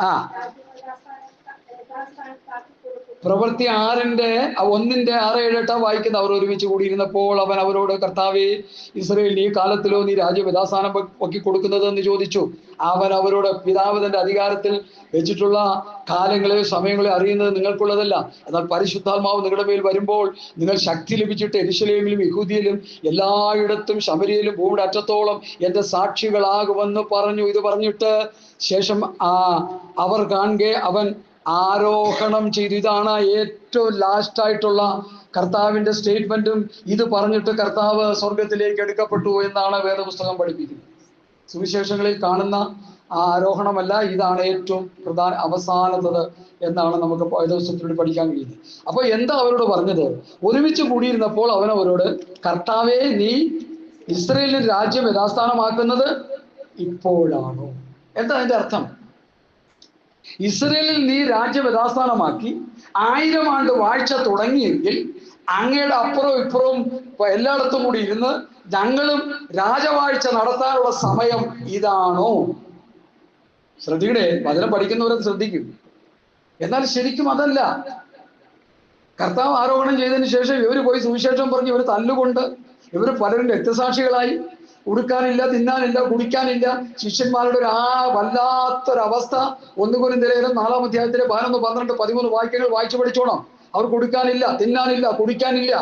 ആ പ്രവൃത്തി 6:1-6-7 വായിക്കുന്ന. അവർ ഒരുമിച്ച് കൂടിയിരുന്നപ്പോൾ അവൻ അവരോട്, കർത്താവേ, ഇസ്രായേൽ ഈ കാലത്തിലോ നീ രാജ്യപിതാസ്ഥാനം പൊക്കി കൊടുക്കുന്നത് എന്ന് ചോദിച്ചു. അവൻ അവരോട്, പിതാവ് തന്റെ അധികാരത്തിൽ വെച്ചിട്ടുള്ള കാലങ്ങളെയോ സമയങ്ങളെയോ അറിയുന്നത് നിങ്ങൾക്കുള്ളതല്ല. എന്നാൽ പരിശുദ്ധാത്മാവ് നിങ്ങളുടെ മേൽ വരുമ്പോൾ നിങ്ങൾ ശക്തി ലഭിച്ചിട്ട് യെരൂശലേമിലും യഹൂദിയിലും എല്ലായിടത്തും ശമര്യയിലും ഭൂമിയുടെ അറ്റത്തോളം എന്റെ സാക്ഷികളാകുമെന്ന് പറഞ്ഞു. ഇത് പറഞ്ഞിട്ട് ശേഷം അവർ കാണുകെ അവൻ ആരോഹണം ചെയ്തു. ഇതാണ് ഏറ്റവും ലാസ്റ്റായിട്ടുള്ള കർത്താവിന്റെ സ്റ്റേറ്റ്മെന്റും. ഇത് പറഞ്ഞിട്ട് കർത്താവ് സ്വർഗത്തിലേക്ക് എടുക്കപ്പെട്ടു എന്നാണ് വേദപുസ്തകം പഠിപ്പിക്കുന്നത്. സുവിശേഷങ്ങളിൽ കാണുന്ന ആരോഹണമല്ല, ഇതാണ് ഏറ്റവും അവസാനത്തത് എന്നാണ് നമുക്ക് വേദപുസ്തകത്തിലൂടെ പഠിക്കാൻ കഴിയുന്നത്. അപ്പോൾ എന്താ അവരോട് പറഞ്ഞത്? ഒരുമിച്ച് കൂടിയിരുന്നപ്പോൾ അവൻ അവരോട്, കർത്താവേ, നീ ഇസ്രായേലിന് രാജ്യം യഥാസ്ഥാനമാക്കുന്നത് ഇപ്പോഴാണോ? എന്താ അതിന്റെ അർത്ഥം? ഇസ്രായേലിൽ നീ രാജ്യം യഥാസ്ഥാനമാക്കി 1000 ആണ്ട് വാഴ്ച തുടങ്ങിയെങ്കിൽ അങ്ങയുടെ അപ്പുറവും ഇപ്പുറവും എല്ലായിടത്തും കൂടി ഇരുന്ന് ഞങ്ങളും രാജവാഴ്ച നടത്താനുള്ള സമയം ഇതാണോ? ശ്രദ്ധിക്കണേ, വചനം പഠിക്കുന്നവരത് ശ്രദ്ധിക്കും. എന്നാൽ ശരിക്കും അതല്ല. കർത്താവ് ആരോപണം ചെയ്തതിന് ശേഷം ഇവര് പോയി സുവിശേഷം പറഞ്ഞ് ഇവർ തല്ലുകൊണ്ട് ഇവര് പലരും രക്തസാക്ഷികളായി. ഉടുക്കാനില്ല, തിന്നാനില്ല, കുടിക്കാനില്ല. ശിഷ്യന്മാരുടെ വല്ലാത്തൊരവസ്ഥ. 1 കൊരിന്ത്യർ 4-ാം അധ്യായത്തിലെ 11, 12, 13 വാക്യങ്ങൾ വായിച്ചു പഠിച്ചോണം. അവർ കൊടുക്കാനില്ല, തിന്നാനില്ല, കുടിക്കാനില്ല.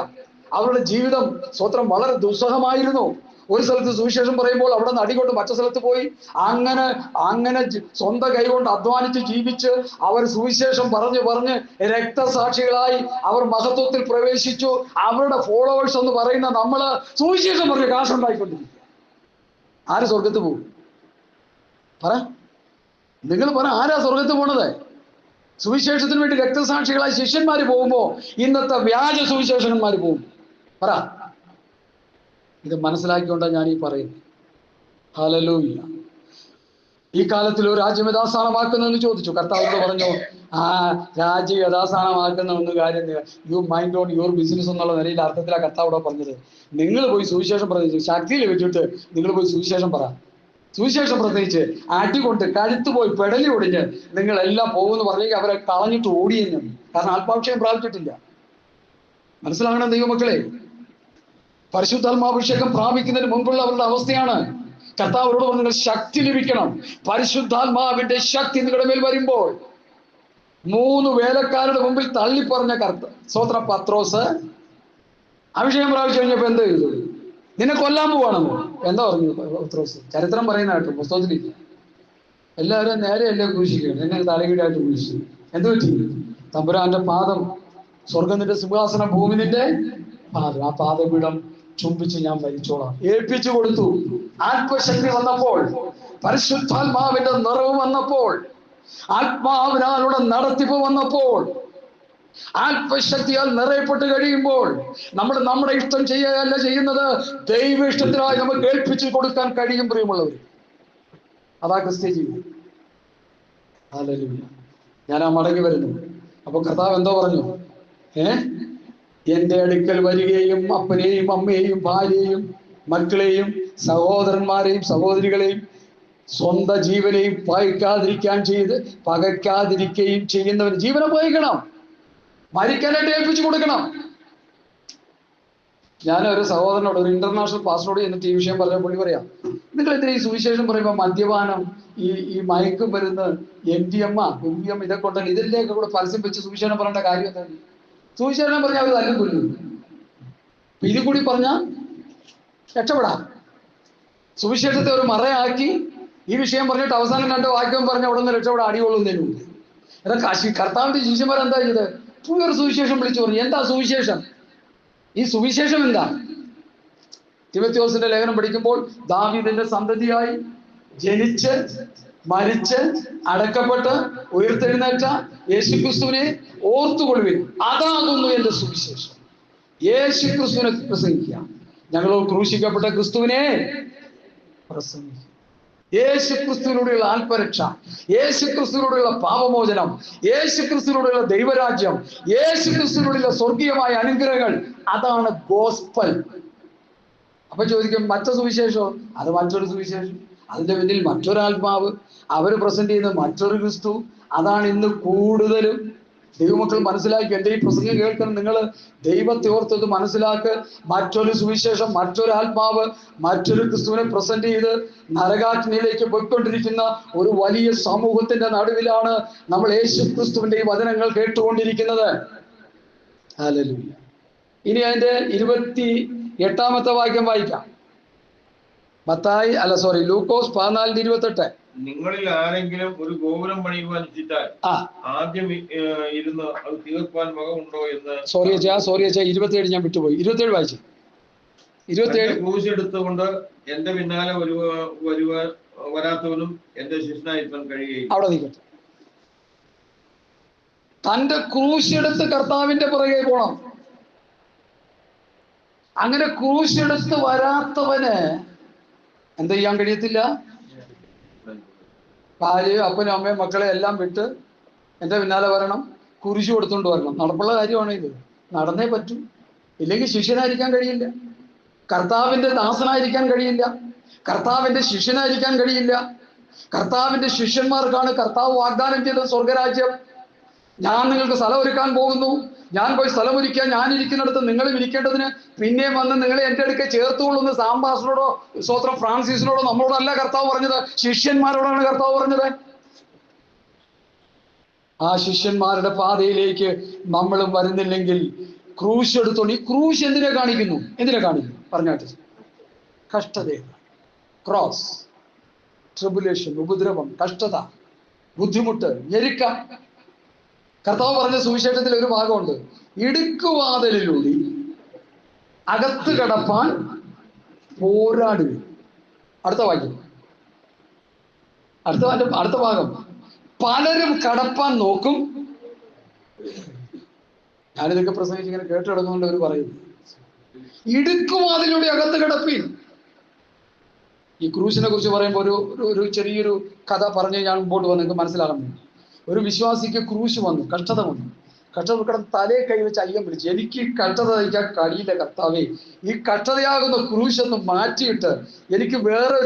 അവരുടെ ജീവിതം സ്വത്രം വളരെ ദുസ്സഹമായിരുന്നു. ഒരു സ്ഥലത്ത് സുവിശേഷം പറയുമ്പോൾ അവിടെ നിന്ന് അടികൊണ്ട് മറ്റു സ്ഥലത്ത് പോയി അങ്ങനെ സ്വന്തം കൈകൊണ്ട് അധ്വാനിച്ച് ജീവിച്ച് അവർ സുവിശേഷം പറഞ്ഞ് രക്തസാക്ഷികളായി അവർ മഹത്വത്തിൽ പ്രവേശിച്ചു. അവരുടെ ഫോളോവേഴ്സ് എന്ന് പറയുന്ന നമ്മള് സുവിശേഷം പറഞ്ഞ് കാശുണ്ടായിക്കൊണ്ടിരിക്കും. ആര് സ്വർഗത്ത് പോകും? പറ, നിങ്ങൾ പറ, ആരാ സ്വർഗത്ത് പോണത്? സുവിശേഷത്തിന് വേണ്ടി രക്തസാക്ഷികളായി ശിഷ്യന്മാര് പോകുമ്പോ ഇന്നത്തെ വ്യാജ സുവിശേഷകന്മാര് പോകും. പറ. ഇത് മനസ്സിലാക്കിക്കൊണ്ടാണ് ഞാൻ ഈ പറയുന്നത്. ഹല്ലേലൂയ. ഈ കാലത്തിലോ രാജ്യം യഥാസ്ഥാനമാക്കുന്നതെന്ന് ചോദിച്ചു. കർത്താവോട് പറഞ്ഞു, രാജ്യം യഥാസ്ഥാനമാക്കുന്ന ഒന്ന് കാര്യം, you mind on your business എന്നുള്ള നിലയിൽ അർത്ഥത്തിലാണ് കർത്താവോട് പറഞ്ഞത്. നിങ്ങൾ പോയി സുവിശേഷം പ്രസംഗിച്ചു, ശക്തി ലഭിച്ചിട്ട് നിങ്ങൾ പോയി സുവിശേഷം പറ. സുവിശേഷം പ്രസംഗിച്ച് അടികൊണ്ട് കഴുത്ത് പോയി പെടലി ഒടിഞ്ഞ് നിങ്ങളെല്ലാം പോകുമെന്ന് പറഞ്ഞെങ്കിൽ അവരെ കളഞ്ഞിട്ട് ഓടിയെന്നും. കാരണം ആത്മാഭിഷേകം പ്രാപിച്ചിട്ടില്ല. മനസ്സിലാകണം ദൈവമക്കളെ. പരിശുദ്ധാത്മാഭിഷേകം പ്രാപിക്കുന്നതിന് മുൻപുള്ള അവരുടെ അവസ്ഥയാണ്. കർത്താവരോട് പറഞ്ഞു, നിങ്ങൾ ശക്തി ലഭിക്കണം. പരിശുദ്ധാത്മാവിന്റെ ശക്തി നിങ്ങളുടെ മേൽ വരുമ്പോൾ 3 വേലക്കാരുടെ മുമ്പിൽ തള്ളിപ്പറഞ്ഞ സ്വോത്രം പത്രോസ് അഭിഷേകം പ്രാപിച്ചു കഴിഞ്ഞപ്പോ എന്താ ചെയ്തു? നിന്നെ കൊല്ലാൻ പോവാണെന്നോ? എന്താ പറഞ്ഞു പത്രോസ്? ചരിത്രം പറയുന്ന കേട്ടോ, പുസ്തകത്തിലില്ല. എല്ലാവരും നേരെയല്ലേ ക്രൂശിക്കുകയാണ്, എന്നെ തലകീഴായിട്ട് ക്രൂശിച്ചു. എന്ത് പറ്റി? തമ്പുരാന്റെ പാദം, സ്വർഗത്തിന്റെ സിംഹാസനം, ഭൂമി നിന്റെ പാദം. ആ പാദപീഠം ചുംബിച്ച് ഞാൻ മരിച്ചോളാം ഏൽപ്പിച്ചു കൊടുത്തു. ആത്മശക്തി വന്നപ്പോൾ, പരിശുദ്ധാത്മാവിന്റെ നിറവ് വന്നപ്പോൾ, ആത്മാവിനാലുള്ള നടത്തിപ്പ് വന്നപ്പോൾ, ആത്മശക്തിയാൽ നിറയപ്പെട്ട് കഴിയുമ്പോൾ നമ്മുടെ ഇഷ്ടം ചെയ്യുകയല്ല ചെയ്യുന്നത്, ദൈവ ഇഷ്ടത്തിനായി നമുക്ക് ഏൽപ്പിച്ചു കൊടുക്കാൻ കഴിയും. പ്രിയമുള്ളവർ, അതാ ക്രിസ്ത്യ ജീവിതം. ഹല്ലേലൂയ. ഞാൻ മടങ്ങി വരുന്നു. അപ്പൊ കർത്താവ് എന്തോ പറഞ്ഞു? എന്റെ അടുക്കൽ വരികയും അപ്പനെയും അമ്മയെയും ഭാര്യയെയും മക്കളെയും സഹോദരന്മാരെയും സഹോദരികളെയും സ്വന്തം ജീവനെയും പകയ്ക്കാതിരിക്കുകയും ചെയ്യുന്നവന് ജീവനെ പകയ്ക്കണം, മരിക്കാനായിട്ട് ഏൽപ്പിച്ചു കൊടുക്കണം. ഞാനൊരു സഹോദരനോട്, ഒരു ഇന്റർനാഷണൽ പാസ്റ്ററോട് എന്നിട്ട് ഈ വിഷയം പറഞ്ഞ പുള്ളി പറയാം, നിങ്ങൾ എന്തിനാ ഈ സുവിശേഷം പറയുമ്പോൾ മദ്യപാനം, ഈ മയക്കും മരുന്ന്, MDMA, MVM ഇതൊക്കെ ഉണ്ടല്ലോ, ഇതിലേക്ക് കൂടെ പരസ്യം വെച്ച് സുവിശേഷം പറയേണ്ട കാര്യം എന്താണ്? സുവിശേഷം പറഞ്ഞാൽ അവർ തല്ലും കൊല്ലും. ഇത് കൂടി പറഞ്ഞാൽ രക്ഷപ്പെടാം. സുവിശേഷത്തെ ഒരു മറയാക്കി ഈ വിഷയം പറഞ്ഞിട്ട് അവസാനം 2 വാക്യം പറഞ്ഞ അവിടെ നിന്ന് രക്ഷപ്പെടാൻ അടികൊള്ളുന്നതിനുണ്ട്. എന്നാൽ കർത്താവിന്റെ ശിഷ്യന്മാർ എന്താ ചെയ്ത്? ഒരു സുവിശേഷം വിളിച്ചു പറഞ്ഞു. എന്താ സുവിശേഷം? ഈ സുവിശേഷം എന്താ? തിമോഥെയോസിന്റെ ലേഖനം പഠിക്കുമ്പോൾ ദാവീദിന്റെ സന്തതിയായി ജനിച്ച് മരിച്ച് അടക്കപ്പെട്ട് ഉയർത്തെഴുന്നേറ്റ യേശുക്രിസ്തുവിനെ ഓർത്തുകൊള്ളുവിൻ, അതാകുന്നു എന്റെ സുവിശേഷം. യേശുക്രിസ്തുവിനെ പ്രസംഗിക്കുക. ഞങ്ങളോ ക്രൂശിക്കപ്പെട്ട ക്രിസ്തുവിനെ പ്രസംഗിക്കുക. യേശുക്രിസ്തുവിലൂടെയുള്ള ആത്മരക്ഷ, യേശുക്രിസ്തുവിലൂടെയുള്ള പാപമോചനം, യേശുക്രിസ്തുവിലൂടെയുള്ള ദൈവരാജ്യം, യേശുക്രിസ്തുവിലൂടെയുള്ള സ്വർഗീയമായ അനുഗ്രഹങ്ങൾ, അതാണ് ഗോസ്പൽ. അപ്പൊ ചോദിക്കും, മറ്റു സുവിശേഷമോ? അത് മറ്റൊരു സുവിശേഷം. അതിന്റെ പിന്നിൽ മറ്റൊരാത്മാവ്, അവർ പ്രസന്റ് ചെയ്യുന്ന മറ്റൊരു ക്രിസ്തു. അതാണ് ഇന്ന് കൂടുതലും ദൈവമക്കൾ മനസ്സിലാക്കി. എൻ്റെ ഈ പ്രസംഗം കേൾക്കണം, നിങ്ങൾ ദൈവത്തെ ഓർത്തത് മനസ്സിലാക്ക്. മറ്റൊരു സുവിശേഷം, മറ്റൊരു ആത്മാവ്, മറ്റൊരു ക്രിസ്തുവിനെ പ്രസന്റ് ചെയ്ത് നരകാഗ്നിയിലേക്ക് പോയിക്കൊണ്ടിരിക്കുന്ന ഒരു വലിയ സമൂഹത്തിന്റെ നടുവിലാണ് നമ്മൾ യേശു ക്രിസ്തുവിന്റെ ഈ വചനങ്ങൾ കേട്ടുകൊണ്ടിരിക്കുന്നത്. ഹല്ലേലൂയ. ഇനി അതിന്റെ 28-ാമത്തെ വാക്യം വായിക്കാം. ലൂക്കോസ് 14:28. നിങ്ങളിൽ ആരെങ്കിലും ഒരു ഗോപുരം പണിയുവാൻ ഇച്ഛിച്ചാൽ ആദ്യം ഇരുന്ന് അത് തീർപ്പാൻ വകമുണ്ടോ എന്ന്. സോറി അച്ഛാ 27 ഞാൻ വിട്ടുപോയി. 27 വായിച്ചു. 27 ക്രൂശ് എടുത്തുകൊണ്ട് എന്റെ പിന്നാലെ വരാത്തവനും എന്റെ ശിഷ്യനായിരിക്കാൻ കഴിയുകയില്ല. അവിടെ നിൽക്കട്ടെ. തന്റെ ക്രൂശെടുത്ത് കർത്താവിന്റെ പുറകെ പോണം. അങ്ങനെ ക്രൂശെടുത്ത് വരാത്തവന് എന്ത് ചെയ്യാൻ കഴിയത്തില്ല? ഭാര്യയും അപ്പനും അമ്മയും മക്കളെ എല്ലാം വിട്ട് എൻ്റെ പിന്നാലെ വരണം, കുരിശു കൊടുത്തുകൊണ്ട് വരണം. നടപ്പുള്ള കാര്യമാണ് ഇത്. നടന്നേ പറ്റൂ. ഇല്ലെങ്കിൽ ശിഷ്യനായിരിക്കാൻ കഴിയില്ല, കർത്താവിന്റെ ദാസനായിരിക്കാൻ കഴിയില്ല, കർത്താവിന്റെ ശിഷ്യനായിരിക്കാൻ കഴിയില്ല. കർത്താവിന്റെ ശിഷ്യന്മാർക്കാണ് കർത്താവ് വാഗ്ദാനം ചെയ്ത സ്വർഗരാജ്യം. ഞാൻ നിങ്ങൾക്ക് സ്ഥലം ഒരുക്കാൻ പോകുന്നു, ഞാൻ പോയി സ്ഥലം ഒരുക്കാൻ, ഞാൻ ഇരിക്കുന്നിടത്ത് നിങ്ങളും ഇരിക്കേണ്ടതിന് പിന്നെയും വന്ന് നിങ്ങളെ എൻ്റെ അടുക്കെ ചേർത്തുകൊള്ളുന്ന സാംബാസിനോടോ സ്വോത്രം ഫ്രാൻസിസിനോടോ നമ്മളോടല്ല കർത്താവ് പറഞ്ഞത്, ശിഷ്യന്മാരോടാണ് കർത്താവ് പറഞ്ഞത്. ആ ശിഷ്യന്മാരുടെ പാതയിലേക്ക് നമ്മളും വരുന്നില്ലെങ്കിൽ ക്രൂശ് എടുത്തോണ്ട്. ഈ ക്രൂശ് എന്തിനെ കാണിക്കുന്നു? പറഞ്ഞാട്ടെ. കഷ്ടത, ക്രോസ്, ട്രിബുലേഷൻ, ഉപദ്രവം, കഷ്ടത, ബുദ്ധിമുട്ട്, ഞെരുക്കം. കർത്താവ് പറഞ്ഞ സുവിശേഷത്തിൽ ഒരു ഭാഗമുണ്ട്, ഇടുക്കുവാതിലിലൂടെ അകത്ത് കടപ്പാൻ പോരാടുക. അടുത്ത വാക്യം, അടുത്ത ഭാഗം, പലരും കടപ്പാൻ നോക്കും. ഞാനിതൊക്കെ പ്രസംഗിച്ച് ഇങ്ങനെ കേട്ടെടുക്കുന്നുണ്ട്. അവർ പറയുന്നു ഇടുക്കുവാതിലൂടെ അകത്ത് കിടപ്പീൻ. ഈ ക്രൂശിനെ കുറിച്ച് പറയുമ്പോൾ ഒരു ചെറിയൊരു കഥ പറഞ്ഞ് ഞാൻ മുമ്പോട്ട് വന്ന് നിങ്ങൾക്ക് മനസ്സിലാകാൻ വേണ്ടി. ഒരു വിശ്വാസിക്ക് ക്രൂശ് വന്നു, കഷ്ടത വന്നു. കഷ്ടത കിടന്ന് തലയെ കൈവച്ച് അയ്യം പിടിച്ചു, എനിക്ക് കഷ്ടത തയ്ക്കാൻ കഴിയില്ല കർത്താവേ, ഈ കഷ്ടതയാകുന്ന ക്രൂശൊന്ന് മാറ്റിയിട്ട് എനിക്ക് വേറെ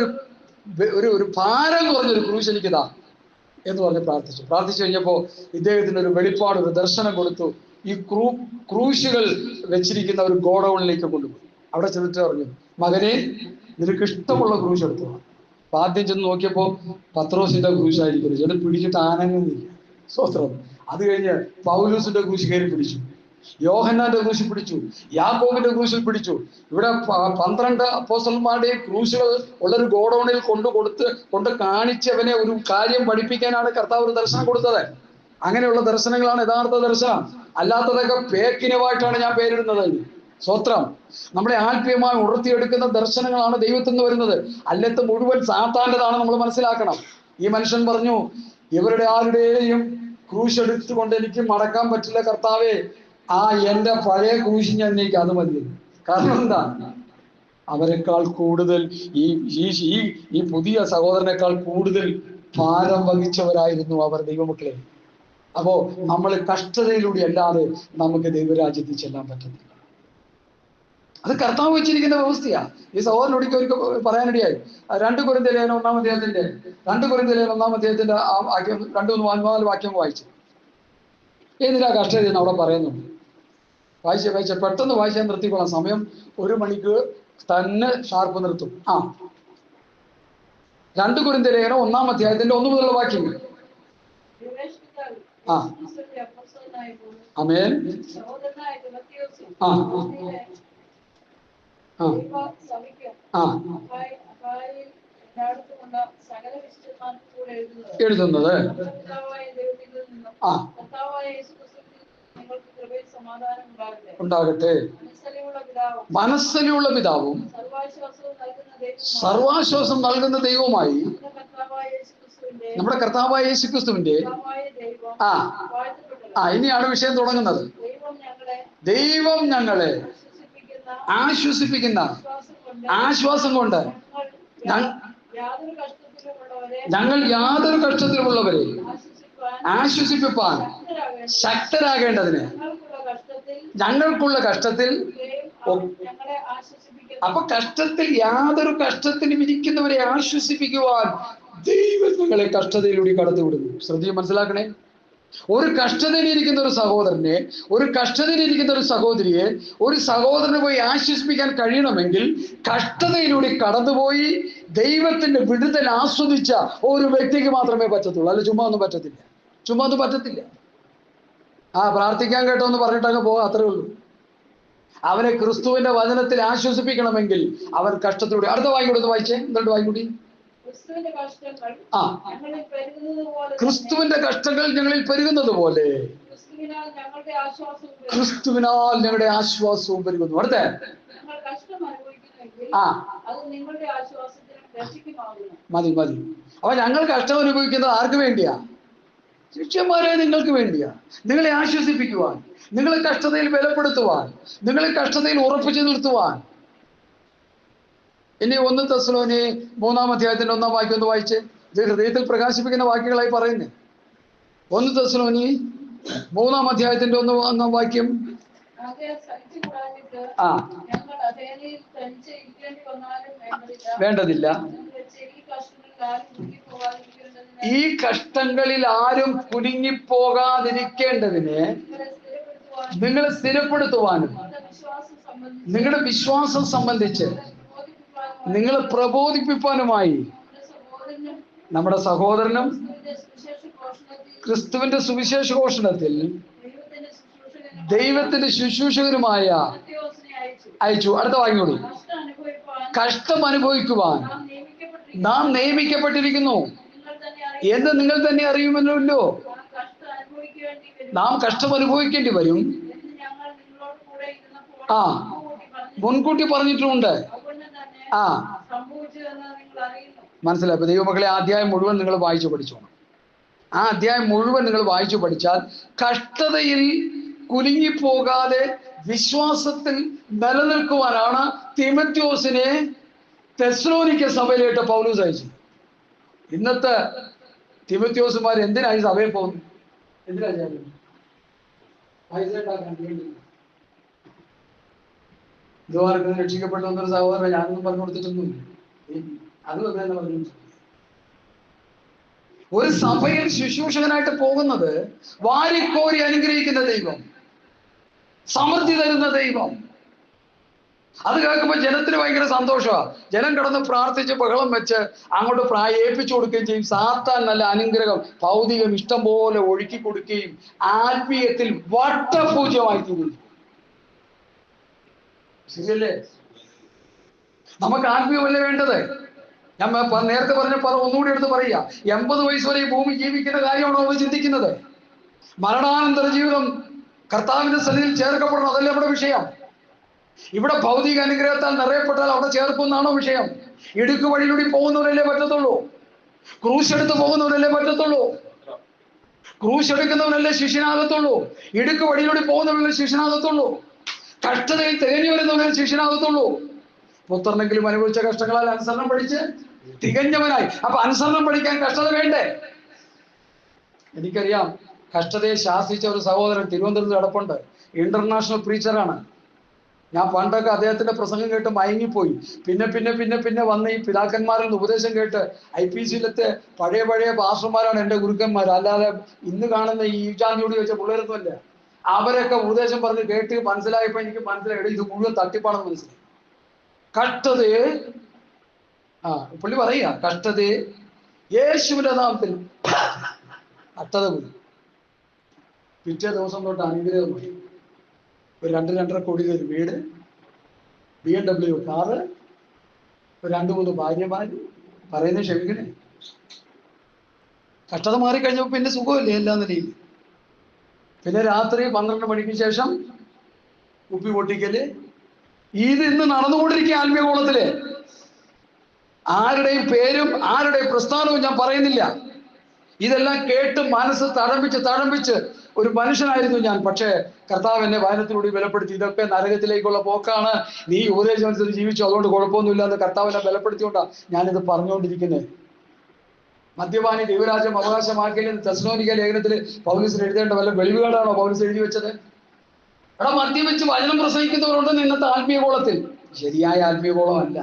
ഒരു ഭാരം കുറഞ്ഞൊരു ക്രൂശ് എനിക്കിതാ എന്ന് പറഞ്ഞ് പ്രാർത്ഥിച്ചു കഴിഞ്ഞപ്പോൾ ഇദ്ദേഹത്തിന് ഒരു വെളിപ്പാട്, ഒരു ദർശനം കൊടുത്തു. ഈ ക്രൂശുകൾ വെച്ചിരിക്കുന്ന ഒരു ഗോഡൌണിലേക്ക് കൊണ്ടുപോയി. അവിടെ ചെന്നിട്ട് പറഞ്ഞു, മകനെ നിനക്ക് ഇഷ്ടമുള്ള ക്രൂശ് എടുത്തു. അപ്പൊ ആദ്യം ചെന്ന് നോക്കിയപ്പോ പത്രോസിന്റെ ക്രൂശായിരിക്കുന്നു. ചെന്ന് പിടിച്ചിട്ട് ആനങ്ങുന്നില്ല. സ്വത്രം. അത് കഴിഞ്ഞ് പൗലോസിന്റെ ക്രൂശ് കയറി പിടിച്ചു, യോഹന്നാന്റെ ക്രൂശ് പിടിച്ചു, യാക്കോബിന്റെ ക്രൂശിൽ പിടിച്ചു. ഇവിടെ 12 അപ്പോസ്തലന്മാരുടെയും ക്രൂശുകൾ ഉള്ളൊരു ഗോഡൌണിൽ കൊണ്ട് കാണിച്ചവനെ ഒരു കാര്യം പഠിപ്പിക്കാനാണ് കർത്താവ് ഒരു ദർശനം കൊടുത്തത്. അങ്ങനെയുള്ള ദർശനങ്ങളാണ് യഥാർത്ഥ ദർശനം. അല്ലാത്തതൊക്കെ പേക്കിനുമായിട്ടാണ് ഞാൻ പേരിടുന്നത്. സ്വത്രം. നമ്മളെ ആത്മീയമായി ഉണർത്തിയെടുക്കുന്ന ദർശനങ്ങളാണ് ദൈവത്തിൽ നിന്ന് വരുന്നത്. അല്ലത്ത് മുഴുവൻ സാത്താൻ്റെതാണ് നമ്മൾ മനസ്സിലാക്കണം. ഈ മനുഷ്യൻ പറഞ്ഞു, ഇവരുടെ ആരുടെയും ക്രൂശ് എടുത്തുകൊണ്ട് എനിക്ക് മടക്കാൻ പറ്റില്ല കർത്താവേ, എൻ്റെ പഴയ ക്രൂശ് ഞാൻ എനിക്ക് അത് മതി. കാരണം എന്താ? അവരെക്കാൾ കൂടുതൽ ഈ പുതിയ സഹോദരനേക്കാൾ കൂടുതൽ ഭാരം വഹിച്ചവരായിരുന്നു അവർ ദൈവമക്കളെ. അപ്പോ നമ്മൾ കഷ്ടതയിലൂടെ അല്ലാതെ നമുക്ക് ദൈവരാജ്യത്തിൽ ചെല്ലാൻ പറ്റുന്നില്ല. അത് കർത്താവ് വെച്ചിരിക്കുന്ന വ്യവസ്ഥയാ. ഈ സഹോദരനോട് ഒരിക്കൽ പറയാനിടയായി. 2 കൊരിന്ത്യർ ലേഖനം 1-ാം അധ്യായത്തിന്റെ ആ വാക്യം 2-4 വാക്യം വായിച്ചു. എന്തിനാ കഷ്ടത അവിടെ പറയുന്നുണ്ട്? വായിച്ച പെട്ടെന്ന് വായിച്ചാൽ നിർത്തിക്കൊള്ളാം. സമയം 1 മണിക്ക് തന്നെ ഷാർപ്പ് നിർത്തും. 2 കൊരിന്ത്യർ ലേഖനം 1-ാം അധ്യായത്തിന്റെ 1 മുതലുള്ള വാക്യങ്ങൾ. ആമേൻ. എഴുതുന്നത് ഉണ്ടാകട്ടെ. മനസ്സിലുള്ള പിതാവും സർവാശ്വാസം നൽകുന്ന ദൈവവുമായി നമ്മുടെ കർത്താവായ യേശുക്രിസ്തുവിന്റെ ഇനിയാണ് വിഷയം തുടങ്ങുന്നത്. ദൈവം ഞങ്ങളെ ആശ്വസിപ്പിക്കുന്ന ആശ്വാസം കൊണ്ട് ഞങ്ങൾ യാതൊരു കഷ്ടത്തിലുമുള്ളവരെ ആശ്വസിപ്പിപ്പാൻ ശക്തരാകേണ്ടതിന് ഞങ്ങൾക്കുള്ള കഷ്ടത്തിൽ അപ്പൊ കഷ്ടത്തിൽ യാതൊരു കഷ്ടത്തിലും ഇരിക്കുന്നവരെ ആശ്വസിപ്പിക്കുവാൻ ദൈവം നിങ്ങളെ കഷ്ടതയിലൂടെ കടത്തിവിടുന്നു. ശ്രദ്ധിച്ച് മനസ്സിലാക്കണേ. ഒരു കഷ്ടതയിലിരിക്കുന്ന ഒരു സഹോദരനെ, ഒരു കഷ്ടതയിലിരിക്കുന്ന ഒരു സഹോദരിയെ, ഒരു സഹോദരനെ പോയി ആശ്വസിപ്പിക്കാൻ കഴിയണമെങ്കിൽ കഷ്ടതയിലൂടെ കടന്നുപോയി ദൈവത്തിന്റെ വിടുതൽ ആസ്വദിച്ച ഒരു വ്യക്തിക്ക് മാത്രമേ പറ്റത്തുള്ളൂ. അല്ല ചുമ്മാ ഒന്നും പറ്റത്തില്ല, ചുമ്മാ ഒന്നും പറ്റത്തില്ല. പ്രാർത്ഥിക്കാൻ കേട്ടോ എന്ന് പറഞ്ഞിട്ടങ്ങ് പോകാം, അത്രേ ഉള്ളൂ. അവനെ ക്രിസ്തുവിന്റെ വചനത്തിൽ ആശ്വസിപ്പിക്കണമെങ്കിൽ അവൻ കഷ്ടത്തിലൂടെ. അടുത്ത വായിക്കൂടെ വായിച്ചേ, എന്നിട്ട് വായിക്കൂടി. ക്രിസ്തുവിന്റെ കഷ്ടങ്ങൾ ഞങ്ങളിൽ പെരുകുന്നത് പോലെ ക്രിസ്തുവിനാൽ ഞങ്ങളുടെ ആശ്വാസവും പെരുകുന്നു. അടുത്ത മതി മതി. അപ്പൊ ഞങ്ങൾ കഷ്ടം അനുഭവിക്കുന്നത് ആർക്ക് വേണ്ടിയാ? ശിഷ്യന്മാരെ നിങ്ങൾക്ക് വേണ്ടിയാ. നിങ്ങളെ ആശ്വസിപ്പിക്കുവാൻ, നിങ്ങളെ കഷ്ടതയിൽ ബലപ്പെടുത്തുവാൻ, നിങ്ങളെ കഷ്ടതയിൽ ഉറപ്പിച്ചു നിർത്തുവാൻ. ഇനി 1 തെസ്സലോനി 3-ാം അധ്യായത്തിന്റെ 1-ാം വാക്യം ഒന്ന് വായിച്ച്. ഇത് ഹൃദയത്തിൽ പ്രകാശിപ്പിക്കുന്ന വാക്യങ്ങളായി പറയുന്നേ. 1 തെസ്സലോനി 3-ാം അധ്യായത്തിന്റെ 1-ാം വാക്യം. വേണ്ടതില്ല. ഈ കഷ്ടങ്ങളിൽ ആരും കുടുങ്ങിപ്പോകാതിരിക്കേണ്ടതിന് നിങ്ങളെ സ്ഥിരപ്പെടുത്തുവാനും നിങ്ങളുടെ വിശ്വാസം സംബന്ധിച്ച് നിങ്ങളെ പ്രബോധിപ്പിക്കാനുമായി നമ്മുടെ സഹോദരനും ക്രിസ്തുവിന്റെ സുവിശേഷ ഘോഷണത്തിൽ ദൈവത്തിന്റെ ശുശ്രൂഷകനുമായ അയച്ചു. അടുത്ത വാങ്ങിയോളൂ. കഷ്ടം അനുഭവിക്കുവാൻ നാം നിയമിക്കപ്പെട്ടിരിക്കുന്നു എന്ന് നിങ്ങൾ തന്നെ അറിയുമല്ലോ. നാം കഷ്ടം അനുഭവിക്കേണ്ടി വരും. മുൻകൂട്ടി പറഞ്ഞിട്ടുമുണ്ട്. മനസ്സിലായി. ഇപ്പൊ ദൈവമക്കളെ, ആ അധ്യായം മുഴുവൻ നിങ്ങൾ വായിച്ചു പഠിച്ചോണം. ആ അധ്യായം മുഴുവൻ നിങ്ങൾ വായിച്ചു പഠിച്ചാൽ കഷ്ടതയിൽ കുലുങ്ങിപ്പോകാതെ വിശ്വാസത്തിൽ നിലനിൽക്കുവാനാണ് തിമോഥെയോസിനെ തെസ്സലോനിക്ക സഭയിലേട്ട് പൗലോസ് അയച്ചു. ഇന്നത്തെ തിമോഥെയോസുമാർ എന്തിനായി സഭയിൽ പോകുന്നു? എന്തിനാ ഇതുമാർക്കും രക്ഷിക്കപ്പെട്ടു വന്നൊരു സഹോദരൻ ഞാനൊന്നും പറഞ്ഞു കൊടുത്തിട്ടൊന്നുമില്ല. അത് തന്നെ പറഞ്ഞു. ഒരു സഭയിൽ ശുശ്രൂഷകനായിട്ട് പോകുന്നത് വാരിക്കോരി അനുഗ്രഹിക്കുന്ന ദൈവം, സമൃദ്ധി തരുന്ന ദൈവം. അത് കേൾക്കുമ്പോൾ ജനത്തിന് ഭയങ്കര സന്തോഷമാണ്. ജനം കിടന്ന് പ്രാർത്ഥിച്ച് ബഹളം വെച്ച് അങ്ങോട്ട് ഏൽപ്പിച്ചു കൊടുക്കുകയും ചെയ്യും. സാത്താൻ നല്ല അനുഗ്രഹം ഭൗതികം ഇഷ്ടം പോലെ ഒഴുക്കി കൊടുക്കുകയും ആത്മീയത്തിൽ വട്ടപൂജ്യമായി തീരുന്നു. ശരിയല്ലേ? നമുക്ക് ആത്മീയമല്ലേ വേണ്ടത്? ഞാൻ നേരത്തെ പറഞ്ഞ ഒന്നുകൂടി എടുത്ത് പറയുക. 80 വയസ്സ് വരെ ഈ ഭൂമി ജീവിക്കുന്ന കാര്യമാണോ നമ്മൾ ചിന്തിക്കുന്നത്? മരണാനന്തര ജീവിതം കർത്താവിന്റെ സന്നിധിയിൽ ചേർക്കപ്പെടണം, അതല്ലേ നമ്മുടെ വിഷയം? ഇവിടെ ഭൗതിക അനുഗ്രഹത്താൽ നിറയപ്പെട്ടാൽ അവിടെ ചേർക്കുന്നാണോ വിഷയം? ഇടുക്ക് വഴിയിലൂടെ പോകുന്നവരല്ലേ പറ്റത്തുള്ളൂ. ക്രൂശ് എടുത്ത് പോകുന്നവരല്ലേ പറ്റത്തുള്ളൂ. ക്രൂശ് എടുക്കുന്നവരല്ലേ ശിഷ്യനാകത്തുള്ളൂ. ഇടുക്ക് വഴിയിലൂടെ പോകുന്നവരല്ലേ ശിഷ്യനാകത്തുള്ളൂ. കഷ്ടതയിൽ തികഞ്ഞു വരുന്നവരെ ശിഷ്യനാകത്തുള്ളൂ. പുത്രനെങ്കിലും അനുഭവിച്ച കഷ്ടങ്ങളാൽ അനുസരണം പഠിച്ച് തികഞ്ഞവനായി. അപ്പൊ അനുസരണം പഠിക്കാൻ കഷ്ടത വേണ്ടേ? എനിക്കറിയാം, കഷ്ടതയെ ശാസിച്ച ഒരു സഹോദരൻ തിരുവനന്തപുരത്ത് കിടപ്പുണ്ട്. ഇന്റർനാഷണൽ പ്രീച്ചറാണ്. ഞാൻ പണ്ടൊക്കെ അദ്ദേഹത്തിന്റെ പ്രസംഗം കേട്ട് മയങ്ങിപ്പോയി. പിന്നെ പിന്നെ പിന്നെ പിന്നെ വന്ന് ഈ പിതാക്കന്മാരിൽ നിന്ന് ഉപദേശം കേട്ട് IPCയിലത്തെ പഴയ പാസ്റ്റർമാരാണ് എൻ്റെ ഗുരുക്കന്മാർ. അല്ലാതെ ഇന്ന് കാണുന്ന ഈ ചാന്തിയോട് ചോദിച്ച പിള്ളേരൊന്നുമല്ല. അവരൊക്കെ ഉപദേശം പറഞ്ഞ് കേട്ട് മനസ്സിലായപ്പോ എനിക്ക് മനസ്സിലായി, ഇത് മുഴുവൻ തട്ടിപ്പാണെന്ന് മനസ്സിലായി. കഷ്ടതയെ പുള്ളി പറയുക, കഷ്ടതയെ യേശുവിന്റെ നാമത്തിൽ കഷ്ടത പോയി. പിറ്റേ ദിവസം തൊട്ട് അനുഗ്രഹമായി. ഒരു 2-2.5 കോടി ഒരു വീട്, BMW കാറ്, ഒരു 2-3 ഭാര്യമാര്. പറയുന്നത് ക്ഷമിക്കണേ. കഷ്ടത മാറിക്കഴിഞ്ഞപ്പോ പിന്നെ സുഖമല്ലേ എല്ലാ നിലയിൽ. പിന്നെ രാത്രി 12 മണിക്ക് ശേഷം കുപ്പി പൊട്ടിക്കല്. ഇത് ഇന്ന് നടന്നുകൊണ്ടിരിക്കുക ആത്മീയകോളത്തില്. ആരുടെയും പേരും ആരുടെയും പ്രസ്ഥാനവും ഞാൻ പറയുന്നില്ല. ഇതെല്ലാം കേട്ട് മനസ്സ് തഴമ്പിച്ച് ഒരു മനുഷ്യനായിരുന്നു ഞാൻ. പക്ഷേ കർത്താവ് എന്നെ വചനത്തിലൂടെ ബലപ്പെടുത്തി. ഇതൊക്കെ നരകത്തിലേക്കുള്ള പോക്കാണ്, നീ ഉപദേശമനുസരിച്ച് ജീവിച്ചു, അതുകൊണ്ട് കുഴപ്പമൊന്നുമില്ല എന്ന് കർത്താവ് എന്നെ ബലപ്പെടുത്തിക്കൊണ്ടാണ് ഞാനിത് പറഞ്ഞുകൊണ്ടിരിക്കുന്നത്. മദ്യപാനി ദൈവരാജ്യം അവകാശമാക്കിയ തെസ്സലോനിക്ക ലേഖനത്തിൽ പൗലോസിന് എഴുതേണ്ട വല്ല വെളിവുകളാണോ പൗലോസ് എഴുതി വെച്ചത്? മദ്യം വെച്ച് വചനം പ്രസംഗിക്കുന്നവരുണ്ടെന്ന് ഇന്നത്തെ ആത്മീയ കോളത്തിൽ. ശരിയായ ആത്മീയഗോളം അല്ല,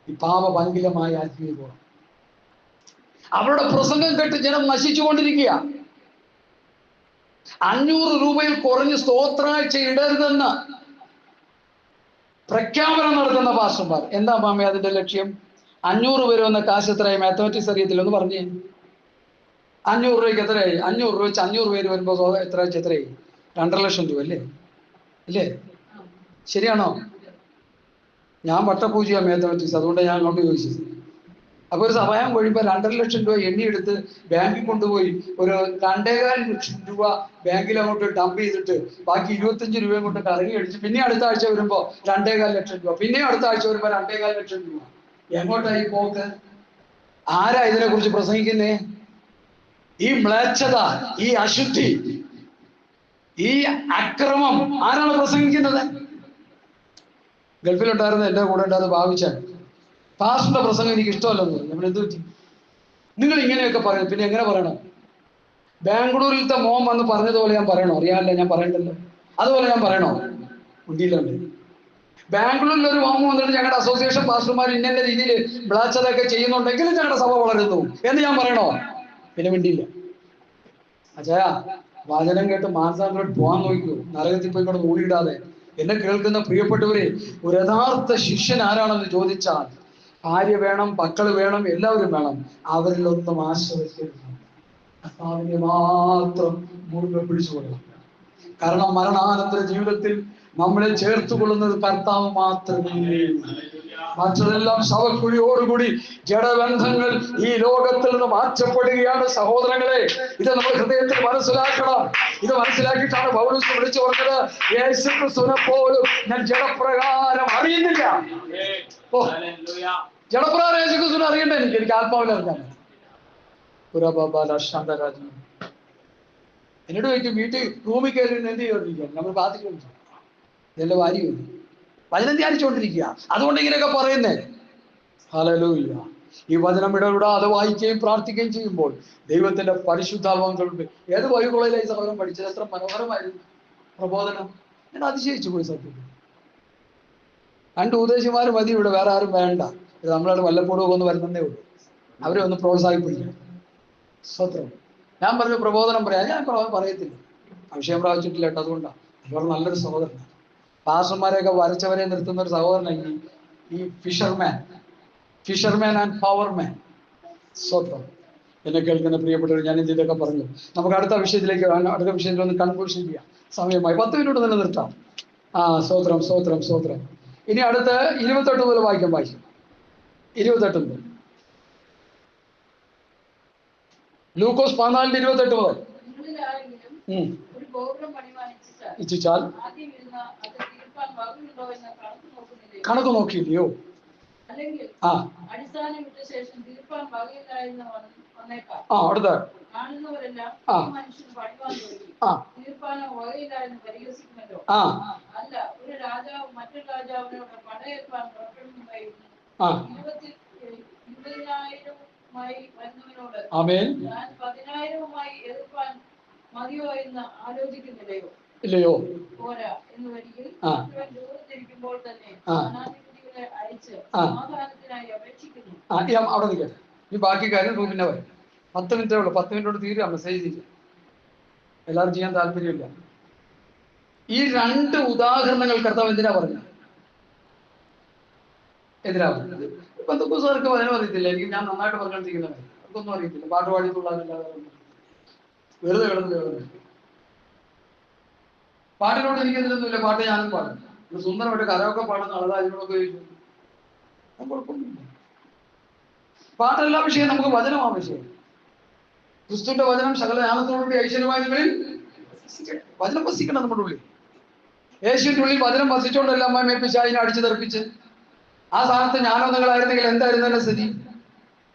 ഈ പാപഭംഗിലമായ ആത്മീയഗോളം. അവരുടെ പ്രസംഗം കേട്ട് ജനം നശിച്ചുകൊണ്ടിരിക്കുക. 500 രൂപയിൽ കുറഞ്ഞ് സ്തോത്രാഴ്ച ഇടരുതെന്ന് പ്രഖ്യാപനം നടത്തുന്ന പാസ്റ്റർമാർ. എന്താ മാമേ അതിന്റെ ലക്ഷ്യം? 500 പേര് വന്ന കാശ് എത്രയായി? മാത്തമാറ്റിക്സ് അറിയത്തില്ല, ഒന്ന് പറഞ്ഞേ. 500 രൂപയ്ക്ക് എത്രയായി? 500 രൂപ വെച്ച് 500 പേര് വരുമ്പോൾ എത്രയായി? 2.5 ലക്ഷം രൂപ അല്ലേ? ഇല്ലേ? ശരിയാണോ? ഞാൻ വട്ടപൂജയാണ് മാത്തമാറ്റിക്സ്, അതുകൊണ്ട് ഞാൻ അങ്ങോട്ട് ചോദിച്ചത്. അപ്പൊ ഒരു സമയം കഴിയുമ്പോൾ 2.5 ലക്ഷം രൂപ എണ്ണിയെടുത്ത് ബാങ്കിൽ കൊണ്ടുപോയി ഒരു 2.25 ലക്ഷം രൂപ ബാങ്കിൽ അങ്ങോട്ട് ഡംപ് ചെയ്തിട്ട് ബാക്കി 25 രൂപയും കൊണ്ട് കറങ്ങി അടിച്ച് പിന്നെ അടുത്ത ആഴ്ച വരുമ്പോ 2.25 ലക്ഷം രൂപ, പിന്നെ അടുത്ത ആഴ്ച വരുമ്പോ 2.25 ലക്ഷം രൂപ. എങ്ങോട്ടായി പോക്ക്? ആരാ ഇതിനെ കുറിച്ച് പ്രസംഗിക്കുന്നേ? ഈ മ്ലേച്ഛത, ഈ അശുദ്ധി, ഈ അക്രമം ആരാണ് പ്രസംഗിക്കുന്നത്? ഗൾഫിലുണ്ടായിരുന്ന എന്റെ കൂടെ ഉണ്ടായിരുന്ന ഭാവിച്ചാൽ പാസ്റ്ററിന്റെ പ്രസംഗം എനിക്ക് ഇഷ്ടമല്ലെന്ന് പറഞ്ഞു. നമ്മൾ എന്ത് പറ്റി? നിങ്ങൾ ഇങ്ങനെയൊക്കെ പറയും, പിന്നെ എങ്ങനെ പറയണം? ബാംഗ്ലൂരിലത്തെ മോൻ വന്ന് പറഞ്ഞതുപോലെ ഞാൻ പറയണോ? അറിയാമല്ലോ, ഞാൻ പറയണ്ടല്ലോ. അതുപോലെ ഞാൻ പറയണോ? ഉണ്ടിയില്ലുണ്ട്. ബാംഗ്ലൂരിൽ ഒരു മോൻ വന്നിട്ട് ഞങ്ങളുടെ അസോസിയേഷൻ പാസ്റ്റർമാർ ഇന്ന രീതിയിൽ മ്ലേച്ഛതയൊക്കെ ചെയ്യുന്നുണ്ടെങ്കിലും ഞങ്ങളുടെ സഭ വളരുന്നു എന്ന് ഞാൻ പറയണോ? പിന്നെ മിണ്ടിയില്ല. അച്ഛാ, വചനം കേട്ട് മാനസാന്തരം പോകാൻ നോക്കൂ, നരകത്തിൽ പോയി കൊണ്ട് ഊഴിയിടാതെ. എന്നെ കേൾക്കുന്ന പ്രിയപ്പെട്ടവരെ, ഒരു യഥാർത്ഥ ശിഷ്യൻ ആരാണെന്ന് ചോദിച്ചാൽ ഭാര്യ വേണം, മക്കള് വേണം, എല്ലാവരും വേണം. അവരിലൊന്നും ആശ്രയിക്കരുത്. കർത്താവിനെ മാത്രം മുറുകെ പിടിച്ചുകൊള്ളണം. കാരണം മരണാനന്തര ജീവിതത്തിൽ നമ്മളെ ചേർത്തുകൊള്ളുന്നത് കർത്താവ് മാത്രമേ. മറ്റതെല്ലാം ശവക്കുഴിയോടുകൂടി ജഡബന്ധങ്ങൾ ഈ ലോകത്തിൽ നിന്ന് മാറ്റപ്പെടുകയാണ് സഹോദരങ്ങളെ. ഇത് നമ്മൾ ഹൃദയത്തിൽ മനസ്സിലാക്കണം. ഇത് മനസ്സിലാക്കിയിട്ടാണ് പൗലോസ് വിളിച്ചു പറഞ്ഞത്, യേശുക്രിസ്തുവിനെ പോലും ഞാൻ ജഡപ്രകാരം അറിയുന്നില്ല. ഓ, ജഡപ്രകാരം യേശുക്രിസ്തുവിനെ അറിയണ്ടേ? എനിക്ക് ആത്മാവിൽ അറിഞ്ഞാൽ. ശാന്തരാജു എന്നോട് ചോദിക്കും, വീട്ടിൽ റൂമിൽ കയറി എന്ത് ചെയ്തോണ്ടിരിക്കുക? നമ്മൾ ബാധിക്കുന്നു, ഇതെല്ലാം വാരി വചനം ധ്യാനിച്ചുകൊണ്ടിരിക്കുക. അതുകൊണ്ട് ഇങ്ങനെയൊക്കെ പറയുന്നേ. ഹല്ലേലൂയ. ഈ വചനം ഇടപെടാതെ വായിക്കുകയും പ്രാർത്ഥിക്കുകയും ചെയ്യുമ്പോൾ ദൈവത്തിന്റെ പരിശുദ്ധാത്മാക്കളുണ്ട്. ഏത് ബൈബിൾ കോളേജിലായി സഹോദരൻ പഠിച്ചത്? എത്ര മനോഹരമായിരുന്നു പ്രബോധനം. ഞാൻ അതിശയിച്ചു പോയി സത്യത്തിൽ. 2 ഉപദേശിമാർ മതി ഇവിടെ, വേറെ ആരും വേണ്ട. ഇത് നമ്മളവിടെ വല്ലപ്പോഴും ഒന്ന് വരുന്നതേ ഉള്ളൂ. അവരെ ഒന്ന് പ്രോത്സാഹിപ്പിക്കണം. സ്വത്രം. ഞാൻ പറഞ്ഞു പ്രബോധനം പറയാം. ഞാൻ പറയത്തില്ല, അഭിഷേകം പ്രാപിച്ചിട്ടില്ല കേട്ടോ. അതുകൊണ്ടാണ്. ഇവർ നല്ലൊരു സഹോദരനാണ്. പാസ്റ്റർമാരെയൊക്കെ വരച്ചവരെ നിർത്തുന്ന ഒരു സഹോദരനായി ഈ ഫിഷർമാൻ ആൻഡ് പവർമാൻ. സ്വത്രം. എന്നെ കേൾക്കുന്ന പ്രിയപ്പെട്ടവർ, ഞാൻ ഇതൊക്കെ പറഞ്ഞു. നമുക്ക് അടുത്ത വിഷയത്തിൽ ഒന്ന് കൺക്ലൂഷൻ ചെയ്യാം. സമയമായി 10 മിനിറ്റ് തന്നെ നിർത്താം. സ്വത്രം. ഇനി അടുത്ത് 28 മുതൽ വായിക്കാം. 28 മുതൽ ലൂക്കോസ് 14:28 മുതൽ. ഇച്ഛിച്ചാൽ കണക്ക് നോക്കിയില്ലയോ? അടുത്ത ആമേൻ. ഇല്ലയോ? അവിടെ നിൽക്കട്ടെ. ഈ ബാക്കി കാര്യം റൂമിന്റെ വരും. 10 മിനിറ്റേ ഉള്ളൂ. 10 മിനിറ്റോട് തീരുക. മെസ്സേജ് തീരുക. എല്ലാവരും ചെയ്യാൻ താല്പര്യമില്ല. ഈ 2 ഉദാഹരണങ്ങൾ കർത്താവ് എന്തിനാ പറഞ്ഞത്? പെന്തക്കോസ്തുകാർക്ക് വചനം അറിയത്തില്ല. ഞാൻ നന്നായിട്ട് പറഞ്ഞോണ്ടിരിക്കുന്നവർ അവർക്കൊന്നും അറിയത്തില്ല. പാട്ട് പാടിയിട്ടുള്ളതല്ലാതെ വെറുതെ കിടന്ന് പാട്ടിനോട് എനിക്കെതിരൊന്നുമില്ല. പാട്ട് ഞാനും പാടും. സുന്ദരമായിട്ട് കരമൊക്കെ പാടുന്ന ആളാ. അതിനോടൊക്കെ കുഴപ്പമൊന്നുമില്ല. പാട്ടെല്ലാ വിഷയം, നമുക്ക് വചനമാ വിഷയം. ക്രിസ്തുവിന്റെ വചനം സകല ജ്ഞാനത്തോടുകൂടി ഐശ്വര്യമായി നിങ്ങളിൽ വചനം വസിക്കണം നമ്മുടെ ഉള്ളിൽ. യേശുവിന്റെ ഉള്ളിൽ വചനം വസിച്ചുകൊണ്ടല്ല അമ്മ പിശാചിനെ അടിച്ചു തെറിപ്പിച്ച്. ആ സ്ഥാനത്ത് ഞാനോ നിങ്ങളായിരുന്നെങ്കിൽ എന്തായിരുന്നു എന്റെ സ്ഥിതി?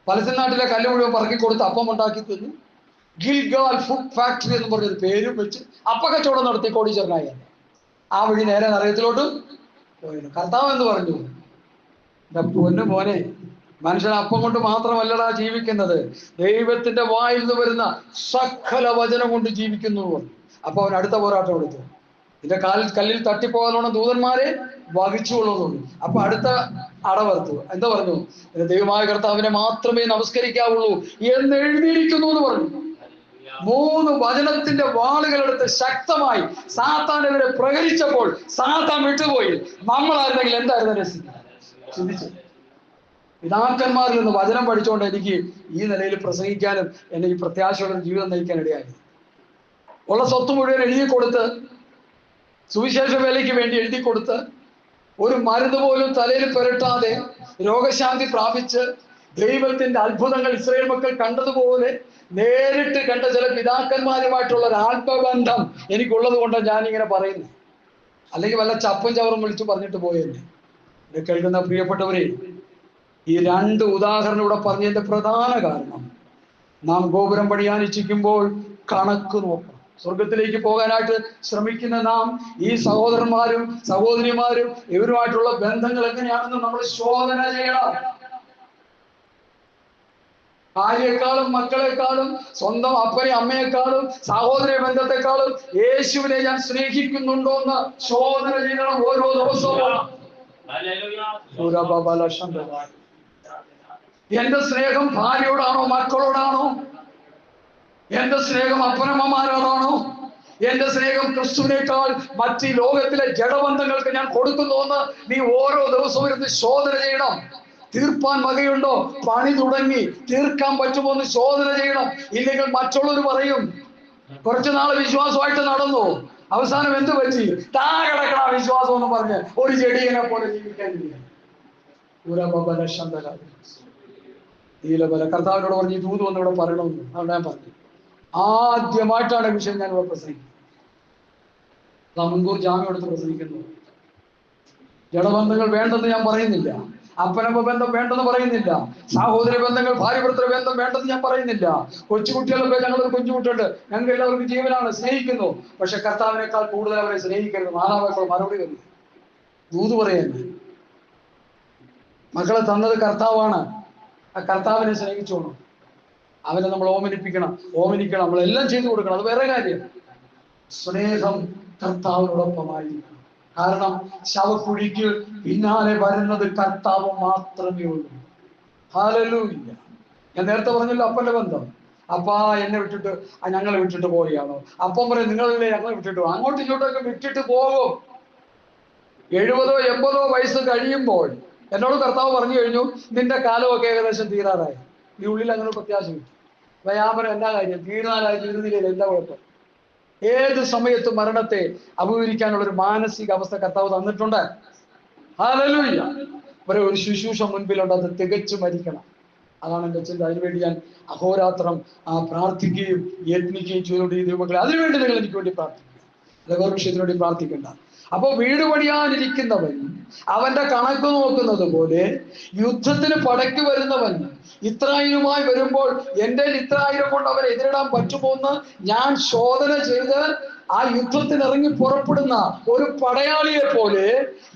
പലസ്തീൻ നാട്ടിലെ കല്ല് മുഴുവൻ പറക്കി കൊടുത്ത് അപ്പം ഉണ്ടാക്കി തിന്നു. ഗിൽഗാൽ ഫുഡ് ഫാക്ടറി എന്ന് പറഞ്ഞൊരു പേരും വെച്ച് അപ്പക്കച്ചവടം നടത്തി കോടീശ്വരനായി. ആ വഴി നേരെ നരകത്തിലോട്ട് പോയിരുന്നു. കർത്താവ് എന്ന് പറഞ്ഞു, എന്റെ പൊന്നു മോനെ, മനുഷ്യൻ അപ്പം കൊണ്ട് മാത്രമല്ലടാ ജീവിക്കുന്നത്, ദൈവത്തിന്റെ വായിൽ നിന്ന് വരുന്ന സകല വചനം കൊണ്ട് ജീവിക്കുന്നു. അപ്പൊ അവൻ അടുത്ത പോരാട്ടം എടുത്തു. നിന്റെ കല്ലിൽ തട്ടിപ്പോകാനോണം ദൂതന്മാരെ വഹിച്ചുകൊള്ളുന്നുണ്ട്. അപ്പൊ അടുത്ത അടവർത്തു എന്താ പറഞ്ഞു? ദൈവമായ കർത്താവിനെ മാത്രമേ നമസ്കരിക്കാവുള്ളൂ എന്ന് എഴുതിയിരിക്കുന്നു എന്ന് പറഞ്ഞു. 3 വചനത്തിന്റെ വാളുകളെടുത്ത് ശക്തമായി സാത്താനെതിരെ പ്രഹരിച്ചപ്പോൾ സാത്താൻ വിട്ടുപോയി. നമ്മളായിരുന്നെങ്കിൽ എന്തായിരുന്നു ചിന്തിച്ചു? പിതാക്കന്മാരിൽ നിന്ന് വചനം പഠിച്ചുകൊണ്ട് എനിക്ക് ഈ നിലയിൽ പ്രസംഗിക്കാനും എന്നെ ഈ പ്രത്യാശയുടെ ജീവിതം നയിക്കാൻ ഇടയായി. ഉള്ള സ്വത്ത് മുഴുവൻ എഴുതി കൊടുത്ത്, സുവിശേഷ വേലയ്ക്ക് വേണ്ടി എഴുതി കൊടുത്ത്, ഒരു മരുന്ന് പോലും തലയിൽ പുരട്ടാതെ രോഗശാന്തി പ്രാപിച്ച് ദൈവത്തിന്റെ അത്ഭുതങ്ങൾ ഇസ്രായേൽ മക്കൾ കണ്ടതുപോലെ നേരിട്ട് കണ്ട ചില പിതാക്കന്മാരുമായിട്ടുള്ള ഒരു ആത്മബന്ധം എനിക്കുള്ളത് കൊണ്ടാണ് ഞാനിങ്ങനെ പറയുന്നത്. അല്ലെങ്കിൽ വല്ല ചപ്പും ചവറും വിളിച്ചു പറഞ്ഞിട്ട് പോയെന്നെ. ഇത് കേൾക്കുന്ന പ്രിയപ്പെട്ടവരെ, ഈ 2 ഉദാഹരണം ഇവിടെ പറഞ്ഞതിന്റെ പ്രധാന കാരണം, നാം ഗോപുരം പണിയാൻ ഇച്ഛിക്കുമ്പോൾ കണക്ക് നോക്കണം. സ്വർഗത്തിലേക്ക് പോകാനായിട്ട് ശ്രമിക്കുന്ന നാം ഈ സഹോദരന്മാരും സഹോദരിമാരും ഇവരുമായിട്ടുള്ള ബന്ധങ്ങൾ എങ്ങനെയാണെന്ന് നമ്മൾ ശോധന ചെയ്യണം. ഭാര്യയെക്കാളും മക്കളെക്കാളും സ്വന്തം അപ്പനെയും അമ്മയെക്കാളും സഹോദര ബന്ധത്തെക്കാളും യേശുവിനെ ഞാൻ സ്നേഹിക്കുന്നുണ്ടോ എന്ന് ശോധന ചെയ്യണം ഓരോ ദിവസവും. എന്റെ സ്നേഹം ഭാര്യയോടാണോ മക്കളോടാണോ? എന്റെ സ്നേഹം അപ്പനമ്മമാരോടാണോ? എന്റെ സ്നേഹം ക്രിസ്തുവിനേക്കാൾ മറ്റ് ലോകത്തിലെ ജഡബന്ധങ്ങൾക്ക് ഞാൻ കൊടുക്കുന്നുവെന്ന് നീ ഓരോ ദിവസവും ഇരുന്ന് ശോധന ചെയ്യണം. തീർപ്പാൻ വകയുണ്ടോ? പണി തുടങ്ങി തീർക്കാൻ പറ്റുമോ എന്ന് ശോധന ചെയ്യണം. ഇല്ലെങ്കിൽ മറ്റുള്ളവർ പറയും കുറച്ചു നാൾ വിശ്വാസമായിട്ട് നടന്നു, അവസാനം എന്ത് പറ്റി? താ കിടക്കണ വിശ്വാസം എന്ന് പറഞ്ഞ് ഒരു ചെടിയെ പോലെ ജീവിക്കാൻ കർത്താവിനോട് പറഞ്ഞ് ദൂത് വന്ന് ഇവിടെ പറയണമെന്ന് അവിടെ ഞാൻ പറഞ്ഞു. ആദ്യമായിട്ടാണ് വിഷയം ഞാൻ ഇവിടെ പ്രസംഗിക്കുന്നത്. മുൻകൂർ ജാമ്യം എടുത്ത് പ്രസംഗിക്കുന്നു. ജഡബന്ധങ്ങൾ വേണ്ടെന്ന് ഞാൻ പറയുന്നില്ല, അപ്പനമ്മ ബന്ധം വേണ്ടെന്ന് പറയുന്നില്ല, സഹോദര ബന്ധങ്ങൾ ഭാര്യഭർത്തൃ ബന്ധം വേണ്ടെന്ന് ഞാൻ പറയുന്നില്ല. കൊച്ചുകുട്ടികളൊക്കെ ഞങ്ങളൊരു കൊച്ചുകുട്ടിയുണ്ട്, ഞങ്ങൾക്ക് എല്ലാവർക്കും ജീവനാണ്, സ്നേഹിക്കുന്നു. പക്ഷെ കർത്താവിനേക്കാൾ കൂടുതൽ അവരെ സ്നേഹിക്കരുത്. മാതാപിതാക്കൾ മറുപടി തന്നു, ദൂത് പറയുന്നു. മക്കളെ തന്നത് കർത്താവാണ്, ആ കർത്താവിനെ സ്നേഹിച്ചോണം. അവനെ നമ്മൾ ഓമനിക്കണം, നമ്മളെല്ലാം ചെയ്തു കൊടുക്കണം. അത് വേറെ കാര്യം. സ്നേഹം കർത്താവിനോടൊപ്പമായിരിക്കണം. കാരണം ശവക്കുഴിക്ക് പിന്നാലെ വരുന്നത് കർത്താവ് മാത്രമേ ഉള്ളൂ. ഹല്ലേലൂയ. ഞാൻ നേരത്തെ പറഞ്ഞല്ലോ അപ്പന്റെ ബന്ധം. അപ്പാ എന്നെ വിട്ടിട്ട് ഞങ്ങളെ വിട്ടിട്ട് പോവുകയാണോ? അപ്പം പറയും നിങ്ങളല്ലേ ഞങ്ങളെ വിട്ടിട്ട് പോകും. അങ്ങോട്ടും ഇങ്ങോട്ടൊക്കെ വിട്ടിട്ട് പോകും. 70 80 വയസ്സ് കഴിയുമ്പോൾ എന്നോട് കർത്താവ് പറഞ്ഞു കഴിഞ്ഞു, നിന്റെ കാലമൊക്കെ ഏകദേശം തീരാറായി, ഈ ഉള്ളിൽ അങ്ങനെ പ്രത്യാശ കിട്ടും. അപ്പൊ ഞാൻ പറയാം, എന്താ കാര്യം? തീരുന്നില്ല, എന്താ കുഴപ്പം? ഏത് സമയത്തും മരണത്തെ അഭിമുഖീകരിക്കാനുള്ള ഒരു മാനസിക അവസ്ഥ കർത്താവ് തന്നിട്ടുണ്ട്. ഹല്ലേലൂയ. ഒരു ശുശ്രൂഷ മുൻപിലുണ്ട്, അത് തികച്ചു മരിക്കണം. അതാണ് എൻ്റെ ചിന്ത. അതിനുവേണ്ടി ഞാൻ അഹോരാത്രം പ്രാർത്ഥിക്കുകയും യത്നിക്കുകയും ചെയ്തുകൊണ്ട് ഈ ദൈവമക്കളെ അതിനുവേണ്ടി നിങ്ങൾ എനിക്ക് വേണ്ടി പ്രാർത്ഥിക്കുക, അല്ല വേറെ വിഷയത്തിന് വേണ്ടി പ്രാർത്ഥിക്കണ്ട. അപ്പൊ വീട് പണിയാനിരിക്കുന്നവൻ അവന്റെ കണക്ക് നോക്കുന്നത് പോലെ യുദ്ധത്തിന് പടയ്ക്ക് വരുന്നവൻ ഇത്രായിരമായി വരുമ്പോൾ എൻ്റെ 1000 കൊണ്ട് അവരെ എതിരിടാൻ പറ്റുമോ എന്ന് ഞാൻ ശോധന ചെയ്ത് ആ യുദ്ധത്തിന് ഇറങ്ങി പുറപ്പെടുന്ന ഒരു പടയാളിയെ പോലെ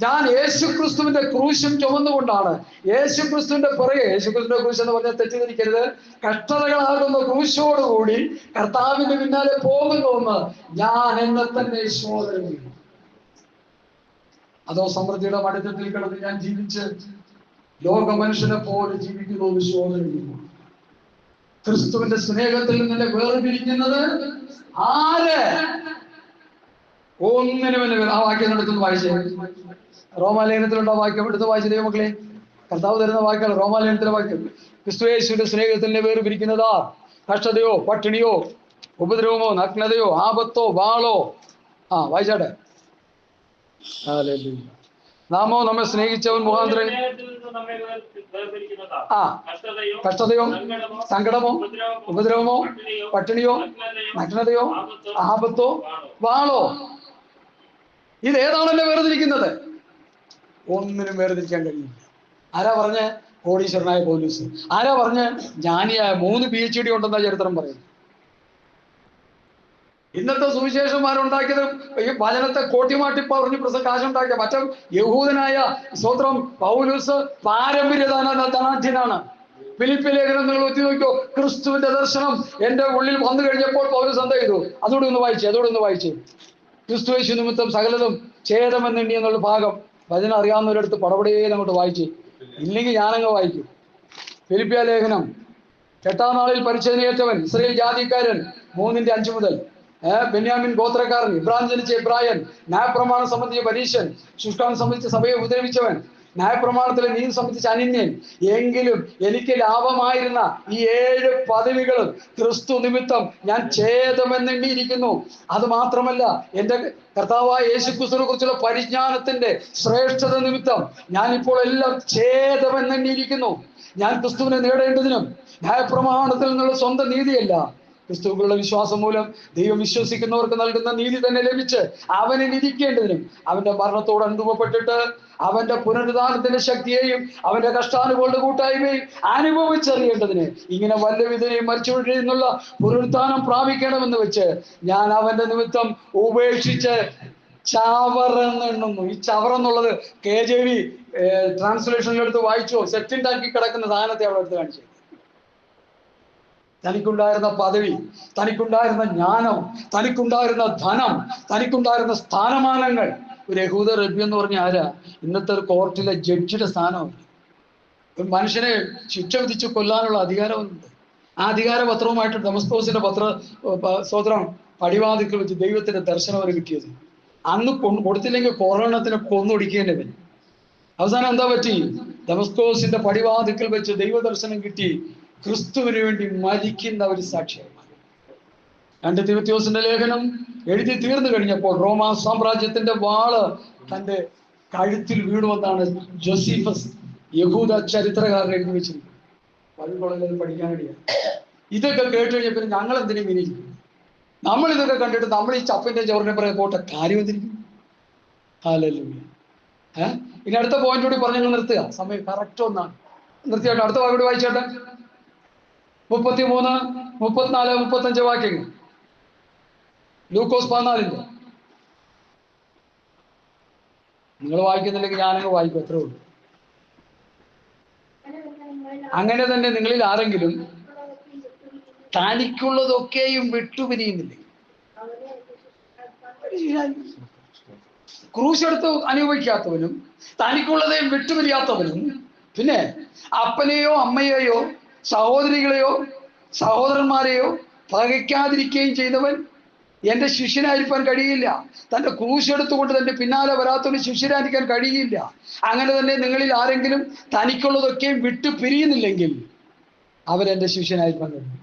ഞാൻ യേശുക്രിസ്തുവിന്റെ ക്രൂശും ചുമന്നുകൊണ്ടാണ്, യേശുക്രിസ്തുവിന്റെ പുറകെ, യേശുക്രിസ്തുവിന്റെ ക്രൂശ് എന്ന് പറഞ്ഞാൽ തെറ്റിദ്ധരിക്കരുത്, കഷ്ടതകളാകുന്ന ക്രൂശോടുകൂടി കർത്താവിന്റെ പിന്നാലെ പോകുന്നുവെന്ന് ഞാൻ എന്നെ തന്നെ ശോധന ചെയ്യും. അതോ സമൃദ്ധിയുടെ മടിത്തത്തിൽ കിടന്ന് ഞാൻ ജീവിച്ച് ലോക മനുഷ്യനെ പോലെ ജീവിക്കുന്നു എന്ന് ശോധന ചെയ്യുന്നു. ക്രിസ്തുവിന്റെ സ്നേഹത്തിൽ നിന്നെ വേർതിരിക്കുന്നത് ആര്? ഒന്നിനും എന്നെ ആ വാക്യം എടുത്തൊന്ന് വായിച്ചേ. റോമാലേഖനത്തിലുള്ള വാക്യം എടുത്ത് വായിച്ച ദൈവമക്കളെ, കർത്താവ് തരുന്ന വാക്യമാണ് റോമാലേഖനത്തിലെ വാക്യം. ക്രിസ്തുയേശുവിന്റെ സ്നേഹത്തിൽ നിന്നെ വേർതിരിക്കുന്നതാ? കഷ്ടതയോ പട്ടിണിയോ ഉപദ്രവമോ നഗ്നതയോ ആപത്തോ വാളോ? വായിച്ചാട്ടെ. നാമോ നമ്മെ സ്നേഹിച്ചവൻ മുഖാന്തരം കഷ്ടതയോ സങ്കടമോ ഉപദ്രവമോ പട്ടിണിയോ നഗ്നതയോ ആപത്തോ വാളോ? ഇതേതാണല്ലോ വേർതിരിക്കുന്നത്? ഒന്നിനും വേർതിരിക്കാൻ കഴിയില്ല. ആരാ പറഞ്ഞ? കോടീശ്വരനായ പൗലോസ്. ആരാ പറഞ്ഞ? ജ്ഞാനിയായ 3 PhD ഉണ്ടെന്ന ചരിത്രം പറയുന്നു. ഇന്നത്തെ സുവിശേഷന്മാരുണ്ടാക്കിയത് ഈ വചനത്തെ കോട്ടിമാട്ടി പറഞ്ഞ് കാശുണ്ടാക്കിയ മറ്റേ യഹൂദനായ സ്വത്രം പൗലോസ് പാരമ്പര്യ ധനാഢ്യനാണ്. ഫിലിപ്പി ലേഖനം നിങ്ങൾ ഒത്തി നോക്കിയോ, ക്രിസ്തുവിന്റെ ദർശനം എന്റെ ഉള്ളിൽ വന്നു കഴിഞ്ഞപ്പോൾ പൗലോസ് എന്താ ചെയ്തു? അതുകൂടി ഒന്ന് വായിച്ചേ. ക്രിസ്തുയേശു നിമിത്തം സകലതും ഛേദമെന്നെണ്ണി എന്നുള്ള ഭാഗം വചനം അറിയാവുന്നവരടുത്ത് പടപടേന്ന് അങ്ങോട്ട് വായിച്ചു. ഇല്ലെങ്കിൽ ഞാനങ്ങ് വായിക്കും. ഫിലിപ്പിയ ലേഖനം 8-ാം നാളിൽ പരിച്ഛേദനയേറ്റവൻ, ഇസ്രായേൽ ജാതിക്കാരൻ 3:5 മുതൽ, ബെന്യാമിൻ ഗോത്രക്കാരൻ, ഇബ്രാഹിം ജനിച്ച ഇബ്രായൻ, ന്യായപ്രമാണം സംബന്ധിച്ച പരീശൻ, ശുഷ്കാം സംബന്ധിച്ച സഭയെ ഉപദ്രവിച്ചവൻ, ന്യായപ്രമാണത്തിലെ നീതി സംബന്ധിച്ച അനിന്യൻ, എങ്കിലും എനിക്ക് ലാഭമായിരുന്ന ഈ 7 പദവികളും ക്രിസ്തു നിമിത്തം ഞാൻ ഛേദമെന്നെണ്ണിയിരിക്കുന്നു. അത് മാത്രമല്ല, എൻ്റെ കർത്താവായ യേശുക്രിസ്തുവിനെ കുറിച്ചുള്ള പരിജ്ഞാനത്തിന്റെ ശ്രേഷ്ഠത നിമിത്തം ഞാൻ ഇപ്പോൾ എല്ലാം ഛേദമെന്നെണ്ണിയിരിക്കുന്നു. ഞാൻ ക്രിസ്തുവിനെ നേടേണ്ടതിനും ന്യായപ്രമാണത്തിൽ നിന്നുള്ള സ്വന്തം നീതിയല്ല, ക്രിസ്തുവിലുള്ള വിശ്വാസം മൂലം ദൈവം വിശ്വസിക്കുന്നവർക്ക് നൽകുന്ന നീതി തന്നെ ലഭിച്ച് അവനെ ഇരിക്കേണ്ടതിനും അവന്റെ മരണത്തോട് അനുഭവപ്പെട്ടിട്ട് അവന്റെ പുനരുദ്ധാനത്തിന്റെ ശക്തിയെയും അവന്റെ കഷ്ടാനുഭവങ്ങളുടെ കൂട്ടായ്മയും അനുഭവിച്ചറിയേണ്ടതിന് ഇങ്ങനെ വല്ലവിധനെയും മരിച്ചവരിൽ നിന്നുള്ള പുനരുദ്ധാനം പ്രാപിക്കണമെന്ന് വെച്ച് ഞാൻ അവന്റെ നിമിത്തം ഉപേക്ഷിച്ച് ചവറെന്നെണ്ണുന്നു. ഈ ചവറെന്നുള്ളത് KJV ട്രാൻസ്ലേഷനിലെടുത്ത് വായിച്ചോ, സെറ്റിൻഡാക്കി കിടക്കുന്ന സാധനത്തെ അവിടെ എടുത്ത് കാണിച്ചു. തനിക്കുണ്ടായിരുന്ന പദവി, തനിക്കുണ്ടായിരുന്ന ജ്ഞാനം, തനിക്കുണ്ടായിരുന്ന ധനം, തനിക്കുണ്ടായിരുന്ന സ്ഥാനമാനങ്ങൾ. ഒരു യഹൂദ റബ്ബി എന്ന് പറഞ്ഞ ആരാ? ഇന്നത്തെ ഒരു കോർട്ടിലെ ജഡ്ജിയുടെ സ്ഥാനമാണ്. ഒരു മനുഷ്യനെ ശിക്ഷ വിധിച്ച് കൊല്ലാനുള്ള അധികാരമുണ്ട്. ആ അധികാരപത്രവുമായിട്ട് ഡമസ്കോസിന്റെ സ്വത്രം പടിവാതിക്കൽ വെച്ച് ദൈവത്തിന്റെ ദർശനം അവന് കിട്ടിയത്. അന്ന് കൊടുത്തില്ലെങ്കിൽ കൊറോണത്തിന് കൊന്നൊടിക്കേണ്ടി വരും. അവസാനം എന്താ പറ്റി? ഡമസ്കോസിന്റെ പടിവാതിക്കൽ വെച്ച് ദൈവദർശനം കിട്ടി ക്രിസ്തുവിന് വേണ്ടി മരിക്കുന്ന ഒരു സാക്ഷ്യമാണ്. 2 തിമോഥെയോസിന്റെ ലേഖനം എഴുതി തീർന്നു കഴിഞ്ഞപ്പോൾ റോമാ സാമ്രാജ്യത്തിന്റെ വാള് തന്റെ കഴുത്തിൽ വീണുവെന്നാണ് ജോസീഫസ് യഹൂദ ചരിത്രകാരൻ എഴുതി വെച്ചിരിക്കുന്നത്. പള്ളികളിൽ പഠിക്കാനിടയാണ്. ഇതൊക്കെ കേട്ട് കഴിഞ്ഞപ്പോൾ ഞങ്ങൾ എന്തിനും വിനിരിക്കും? നമ്മൾ ഇതൊക്കെ കണ്ടിട്ട് നമ്മൾ ഈ ചപ്പിന്റെ ചോറിനെ പറയാൻ പോട്ടെ, കാര്യം എന്തിരിക്കും? ഇനി അടുത്ത പോയിന്റ് കൂടി പറഞ്ഞു നിർത്തുക. സമയം കറക്റ്റ് ഒന്നാണ്. നിർത്തിയാട്ടോ. അടുത്ത വാക്ക് കൂടി വായിച്ചോട്ടെ. 33, 34, 35 വാക്യങ്ങൾ ലൂക്കോസ് 14. നിങ്ങൾ വായിക്കുന്നില്ലെങ്കിൽ ഞാനങ്ങ് വായിക്കും, അത്രേ ഉള്ളൂ. അങ്ങനെ തന്നെ നിങ്ങളിൽ ആരെങ്കിലും തനിക്കുള്ളതൊക്കെയും വിട്ടുപിരിയുന്നില്ലേ? ക്രൂശെടുത്ത് അനുഭവിക്കാത്തവനും തനിക്കുള്ളതെയും വിട്ടുപിരിയാത്തവനും പിന്നെ അപ്പനെയോ അമ്മയെയോ സഹോദരികളെയോ സഹോദരന്മാരെയോ പകയ്ക്കാതിരിക്കുകയും ചെയ്തവൻ എൻ്റെ ശിഷ്യനായിരിക്കാൻ കഴിയില്ല. തൻ്റെ ക്രൂശെടുത്തുകൊണ്ട് തൻ്റെ പിന്നാലെ വരാത്തൊരു ശിഷ്യനായിരിക്കാൻ കഴിയില്ല. അങ്ങനെ തന്നെ നിങ്ങളിൽ ആരെങ്കിലും തനിക്കുള്ളതൊക്കെയും വിട്ടു പിരിയുന്നില്ലെങ്കിൽ അവരെൻ്റെ ശിഷ്യനായിരിക്കാൻ കഴിയും.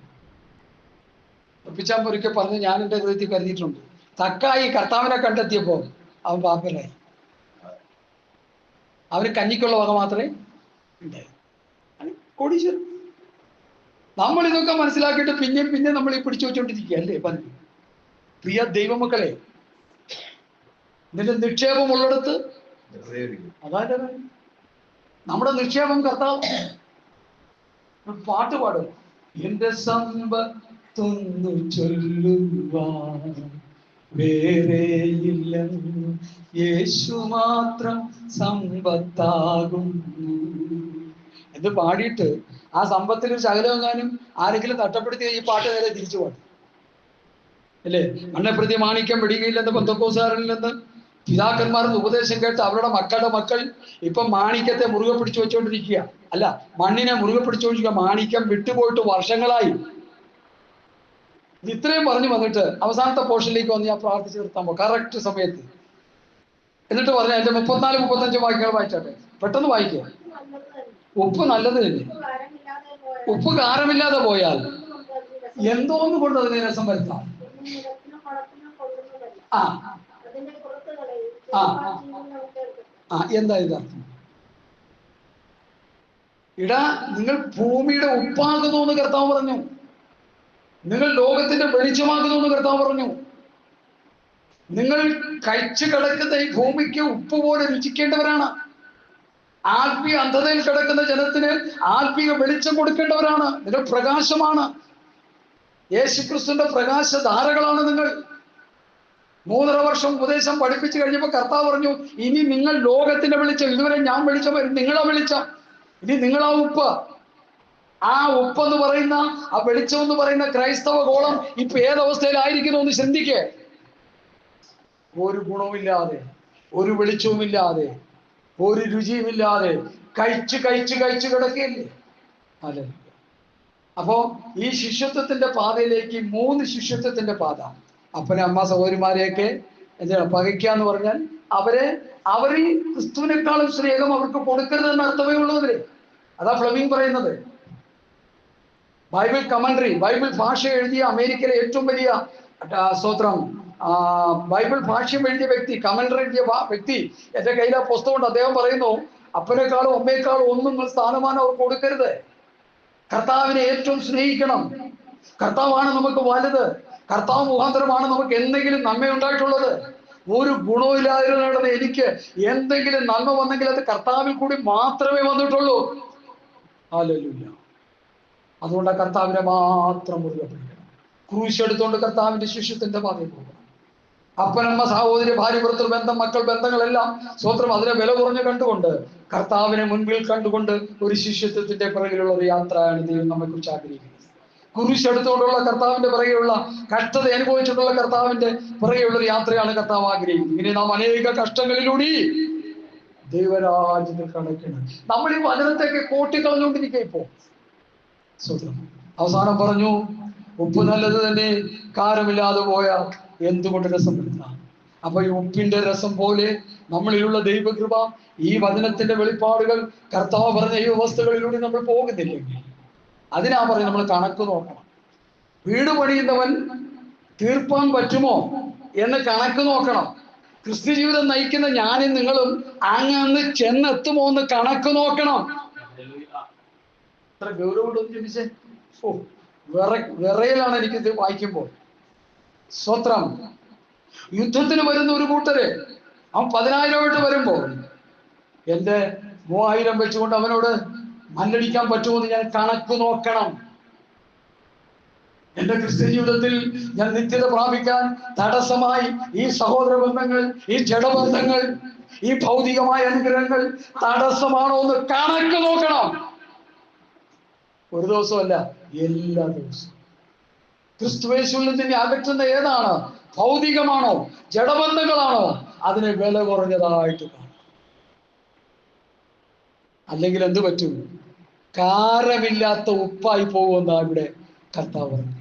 ഒപ്പിച്ചാൻ ഒരിക്കൽ പറഞ്ഞ് ഞാൻ എൻ്റെ ഹൃദയത്തിൽ കരുതിയിട്ടുണ്ട്. തക്കായി കർത്താവിനെ കണ്ടെത്തിയപ്പോൾ അവൻ പാപ്പരായി. അവന് കഞ്ഞിക്കുള്ള വക മാത്രമേ ഉണ്ടായി. കോടീശ്വരൻ. നമ്മൾ ഇതൊക്കെ മനസ്സിലാക്കിയിട്ട് പിന്നെ നമ്മൾ ഈ പിടിച്ചു വെച്ചോണ്ടിരിക്കുക അല്ലേ? പറഞ്ഞു പ്രിയ ദൈവമക്കളെ, നിന്റെ നിക്ഷേപമുള്ളിടത്ത് അതായത് നമ്മുടെ നിക്ഷേപം കർത്താവ്. പാട്ട് പാടും, എന്റെ സമ്പത്തൊന്നു ചൊല്ലുവാൻ വേറെയില്ലെന്നു യേശു മാത്രം സമ്പത്താകുന്നു എന്ന് പാടിയിട്ട് ആ സമ്പത്തിൽ ഒരു ശകലമെങ്ങാനും ആരെങ്കിലും തട്ടപ്പെടുത്തി ഈ പാട്ട് നേരെ തിരിച്ചു പാടും അല്ലേ? മണ്ണെ പ്രതി മാണിക്യം പിടികയില്ലെന്ന് പെന്തക്കോസ്തുകാരിൽ നിന്ന് പിതാക്കന്മാരുടെ ഉപദേശം കേട്ട് അവരുടെ മക്കളുടെ മക്കൾ ഇപ്പൊ മാണിക്യത്തെ മുറുകെ പിടിച്ചു വെച്ചുകൊണ്ടിരിക്കുക. അല്ല, മണ്ണിനെ മുറുകെ പിടിച്ചുകൊണ്ടിരിക്കുക. മാണിക്യം വിട്ടുപോയിട്ട് വർഷങ്ങളായി. ഇത്രയും പറഞ്ഞു വന്നിട്ട് അവസാനത്തെ പോർഷനിലേക്ക് വന്ന് ഞാൻ പ്രാർത്ഥിച്ച് നിർത്താൻ പോകും കറക്റ്റ് സമയത്ത്. എന്നിട്ട് പറഞ്ഞ എന്റെ 34, 35 വാക്യങ്ങൾ വായിച്ചാട്ടെ, പെട്ടെന്ന് വായിക്കുക. ഉപ്പ് നല്ലത് തന്നെ, ഉപ്പ് കാരമില്ലാതെ പോയാൽ എന്തോന്ന് കൊണ്ട് അതിനെ രസം വരുത്താം. എന്താ ഇതർത്ഥം? ഇടാ, നിങ്ങൾ ഭൂമിയുടെ ഉപ്പാകുന്നു എന്ന് കർത്താവ് പറഞ്ഞു. നിങ്ങൾ ലോകത്തിന്റെ വെളിച്ചമാകുന്നു എന്ന് കർത്താവ് പറഞ്ഞു. നിങ്ങൾ കഴിച്ചു കിടക്കുന്ന ഈ ഭൂമിക്ക് ഉപ്പ് പോലെ രുചിക്കേണ്ടവരാണ്. ആത്മീയ അന്ധതയിൽ കിടക്കുന്ന ജനത്തിന് ആത്മീയ വെളിച്ചം കൊടുക്കേണ്ടവരാണ്. നിങ്ങൾ പ്രകാശമാണ്. യേശുക്രിസ്തുവിന്റെ പ്രകാശധാരകളാണ് നിങ്ങൾ. 3.5 വർഷം ഉപദേശം പഠിപ്പിച്ചു കഴിഞ്ഞപ്പോൾ കർത്താവ് പറഞ്ഞു, ഇനി നിങ്ങൾ ലോകത്തിന്റെ വെളിച്ചം. ഇതുവരെ ഞാൻ വെളിച്ചം, നിങ്ങളാ വെളിച്ചം, ഇനി നിങ്ങളാ ഉപ്പ്. ആ ഉപ്പെന്ന് പറയുന്ന, ആ വെളിച്ചം എന്ന് പറയുന്ന ക്രൈസ്തവ ഗോളം ഇപ്പൊ ഏതവസ്ഥയിലായിരിക്കുന്നു എന്ന് ചിന്തിക്കേ. ഒരു ഗുണവുമില്ലാതെ, ഒരു വെളിച്ചവുമില്ലാതെ, ഒരു രുചിയുമില്ലാതെ കഴിച്ച് കഴിച്ച് കഴിച്ച് കിടക്കുകയല്ലേ. അതെ. അപ്പോ ഈ ശിഷ്യത്വത്തിന്റെ പാതയിലേക്ക് 3 ശിഷ്യത്വത്തിന്റെ പാത. അപ്പനെ അമ്മ സഹോദരിമാരെയൊക്കെ എന്താണ് പകയ്ക്കാന്ന് പറഞ്ഞാൽ അവരിൽ ക്രിസ്തുവിനേക്കാളും സ്നേഹം അവർക്ക് കൊടുക്കരുതെന്ന് അർത്ഥമേ ഉള്ളവര്. അതാ ഫ്ലെമിംഗ് പറയുന്നത്. ബൈബിൾ കമന്ററി, ബൈബിൾ ഭാഷ എഴുതിയ അമേരിക്കയിലെ ഏറ്റവും വലിയ സ്തോത്രം ബൈബിൾ ഭാഷ്യം എഴുതിയ വ്യക്തി, കമന്ററി എഴുതിയ വ്യക്തി, എന്റെ കയ്യിൽ ആ പുസ്തകമുണ്ട്. അദ്ദേഹം പറയുന്നു, അപ്പനേക്കാളും അമ്മയെക്കാളും ഒന്നും സ്ഥാനമാനം അവർ കൊടുക്കരുത്. കർത്താവിനെ ഏറ്റവും സ്നേഹിക്കണം. കർത്താവാണ് നമുക്ക് വലുത്. കർത്താവ് മുഖാന്തരമാണ് നമുക്ക് എന്തെങ്കിലും നന്മ ഉണ്ടായിട്ടുള്ളത്. ഒരു ഗുണവുമില്ലാതിരുന്ന എനിക്ക് എന്തെങ്കിലും നന്മ വന്നെങ്കിൽ അത് കർത്താവിൽ കൂടി മാത്രമേ വന്നിട്ടുള്ളൂ. ഹല്ലേലൂയ. അതുകൊണ്ട് ആ കർത്താവിനെ മാത്രം മുറുകെ പിടിക്കണം. ക്രൂശ് എടുത്തുകൊണ്ട് കർത്താവിന്റെ ശിഷ്യത്തിന്റെ പാതയിൽ പോകണം. അപ്പനമ്മ സഹോദരി ഭാര്യ ഭർത്തൃ ബന്ധം മക്കൾ ബന്ധങ്ങളെല്ലാം സ്വത്രം അതിനെ വില കുറഞ്ഞ് കണ്ടുകൊണ്ട് കർത്താവിനെ മുൻപിൽ കണ്ടുകൊണ്ട് ഒരു ശിഷ്യത്വത്തിന്റെ പിറകിലുള്ള ഒരു യാത്രയാണ് ദൈവം നമ്മെ കുറിച്ച് ആഗ്രഹിക്കുന്നത്. കുരിശ് എടുത്തുകൊണ്ടുള്ള കർത്താവിന്റെ പിറകെയുള്ള കഷ്ടത അനുഭവിച്ചിട്ടുള്ള കർത്താവിന്റെ പിറകെയുള്ള ഒരു യാത്രയാണ് കർത്താവ് ആഗ്രഹിക്കുന്നത്. ഇങ്ങനെ നാം അനേക കഷ്ടങ്ങളിലൂടെ ദൈവരാജ്യത്തിൽ കടക്കണം. നമ്മൾ ഈ വചനത്തെയൊക്കെ കോട്ടിക്കളഞ്ഞുകൊണ്ടിരിക്കുക ഇപ്പോ. സ്വത്രം അവസാനം പറഞ്ഞു, ഉപ്പ് നല്ലത് തന്നെ, കാരമില്ലാതെ പോയാൽ എന്തുകൊണ്ട് രസം വരുത്താം. അപ്പൊ ഈ ഉപ്പിന്റെ രസം പോലെ നമ്മളിലുള്ള ദൈവകൃപ, ഈ വചനത്തിന്റെ വെളിപ്പാടുകൾ, കർത്താവ് പറഞ്ഞ ഈ വ്യവസ്ഥകളിലൂടെ നമ്മൾ പോകുന്നില്ലെങ്കിൽ അതിനാ പറയും നമ്മൾ കണക്ക് നോക്കണം. വീട് പണിയുന്നവൻ തീർപ്പാൻ പറ്റുമോ എന്ന് കണക്ക് നോക്കണം. ക്രിസ്തു ജീവിതം നയിക്കുന്ന ഞാനും നിങ്ങളും അങ്ങ് ചെന്നെത്തുമോ എന്ന് കണക്ക് നോക്കണം. അത്ര ഗൗരവമുണ്ടോന്ന് ചോദിച്ചേ. വിറയിലാണ് എനിക്കിത് വായിക്കുമ്പോൾ. സ്വത്രം യുദ്ധത്തിന് വരുന്ന ഒരു കൂട്ടര് അവൻ 10,000 വരുമ്പോൾ എന്റെ 3000 വെച്ചുകൊണ്ട് അവനോട് മല്ലടിക്കാൻ പറ്റുമെന്ന് ഞാൻ കണക്ക് നോക്കണം. എന്റെ ക്രിസ്ത്യ ജീവിതത്തിൽ ഞാൻ നിത്യത പ്രാപിക്കാൻ തടസ്സമായി ഈ സഹോദര ബന്ധങ്ങൾ, ഈ ജഡബന്ധങ്ങൾ, ഈ ഭൗതികമായ അനുഗ്രഹങ്ങൾ തടസ്സമാണോ എന്ന് കണക്ക് നോക്കണം. ഒരു ദിവസമല്ല, എല്ലാ ദിവസവും. ക്രിസ്തുവേശുവിൽ നിന്ന് അകറ്റുന്ന ഏതാണ്? ഭൗതികമാണോ ജഡബന്ധങ്ങളാണോ? അതിനെ വില കുറഞ്ഞതായിട്ട് കാണും. അല്ലെങ്കിൽ എന്ത് പറ്റും? കാരമില്ലാത്ത ഉപ്പായി പോകുമെന്നാ ഇവിടെ കർത്താവ് പറഞ്ഞു.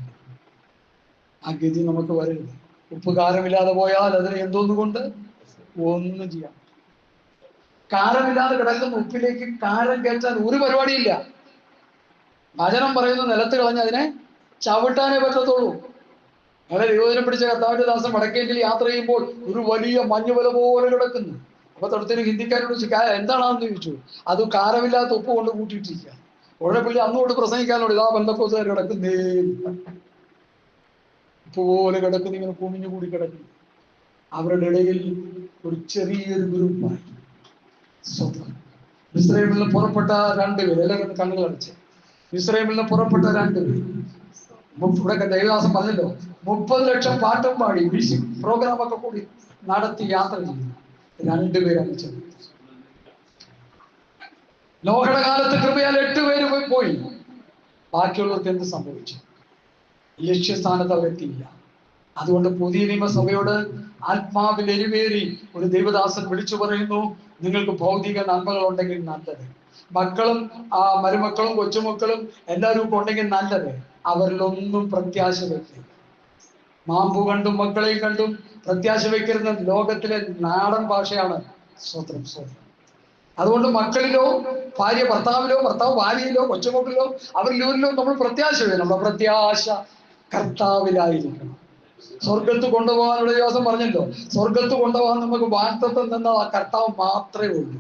ആ ഗതി നമുക്ക് വരരുത്. ഉപ്പ് കാരമില്ലാതെ പോയാൽ അതിനെ എന്തോന്നുകൊണ്ട് ഒന്നും ചെയ്യാം. കാരമില്ലാതെ കിടക്കുന്ന ഉപ്പിലേക്ക് കാരം കയറ്റാൻ ഒരു പരിപാടിയില്ല. വചനം പറയുന്ന നിലത്ത് കളഞ്ഞ് അതിനെ ചവിട്ടാനേ പറ്റത്തുള്ളൂ. അങ്ങനെ ദൈവദിനം പിടിച്ച കർത്താവിന്റെ ദാസൻ വടക്കേന്ത്യയിൽ യാത്ര ചെയ്യുമ്പോൾ ഒരു വലിയ മഞ്ഞുവല പോലെ കിടക്കുന്നു. അപ്പൊ തൊട്ടത്തിന് ഹിന്ദിക്കാരോട് എന്താണെന്ന് ചോദിച്ചു. അത് കാരമില്ലാത്ത ഉപ്പ് കൊണ്ട് കൂട്ടിയിട്ടിരിക്കുക. ഉടനെ പുള്ളി അന്നുകൊണ്ട് പ്രസംഗിക്കാനോട് ഇതാ ബന്ധക്കോസുകാർ കിടക്കുന്നേ, ഉപ്പ് പോലെ കിടക്കുന്നു, ഇങ്ങനെ കുമിഞ്ഞു കൂടി കിടക്കുന്നു. അവരുടെ ഇടയിൽ ഒരു ചെറിയൊരു ഗ്രൂപ്പായി സ്വന്തം ഇസ്രായേലിൽ നിന്ന് പുറപ്പെട്ട 2 പേര്, എല്ലാവരും കണ്ണുകൾ അടച്ച്. ഇസ്രായേലിൽ നിന്ന് പുറപ്പെട്ട 2 പേര്. ഇവിടെ ദേവദാസൻ പറഞ്ഞല്ലോ, 30 ലക്ഷം പാട്ടും പാടി മ്യൂസിക് പ്രോഗ്രാം ഒക്കെ കൂടി നടത്തി യാത്ര ചെയ്യുന്നു. 2 പേരാണ് ചെന്നത്. നോഹയുടെ കാലത്ത് കൃപയാൽ 8 പേര് പോയി. ബാക്കിയുള്ളവർക്ക് എന്ത് സംഭവിച്ചു? ലക്ഷ്യസ്ഥാനത്ത് അവരെത്തിയില്ല. അതുകൊണ്ട് പുതിയ നിയമസഭയോട് ആത്മാവിൽ എരിവേറി ഒരു ദൈവദാസൻ വിളിച്ചു പറയുന്നു, നിങ്ങൾക്ക് ഭൗതിക നന്മകൾ ഉണ്ടെങ്കിൽ നല്ലത്, മക്കളും മരുമക്കളും കൊച്ചുമക്കളും എല്ലാവരും ഉണ്ടെങ്കിൽ നല്ലത്, അവരിലൊന്നും പ്രത്യാശ വെക്കരുത്. മാമ്പു കണ്ടും മക്കളെയും കണ്ടും പ്രത്യാശ വെക്കരുന്ന ലോകത്തിലെ നാടൻ ഭാഷയാണ് സ്വത്രം. അതുകൊണ്ട് മക്കളിലോ ഭാര്യ ഭർത്താവിലോ ഭർത്താവ് ഭാര്യയിലോ കൊച്ചുമക്കളിലോ അവരിലൂരിലോ നമ്മൾ പ്രത്യാശ വേണം. നമ്മുടെ പ്രത്യാശ കർത്താവിലായിരിക്കണം. സ്വർഗത്ത് കൊണ്ടുപോകാനുള്ള ദിവസം പറഞ്ഞല്ലോ, സ്വർഗത്ത് കൊണ്ടുപോകാൻ നമുക്ക് വാഗ്ദത്തം തന്ന ആ കർത്താവ് മാത്രമേ ഉള്ളൂ.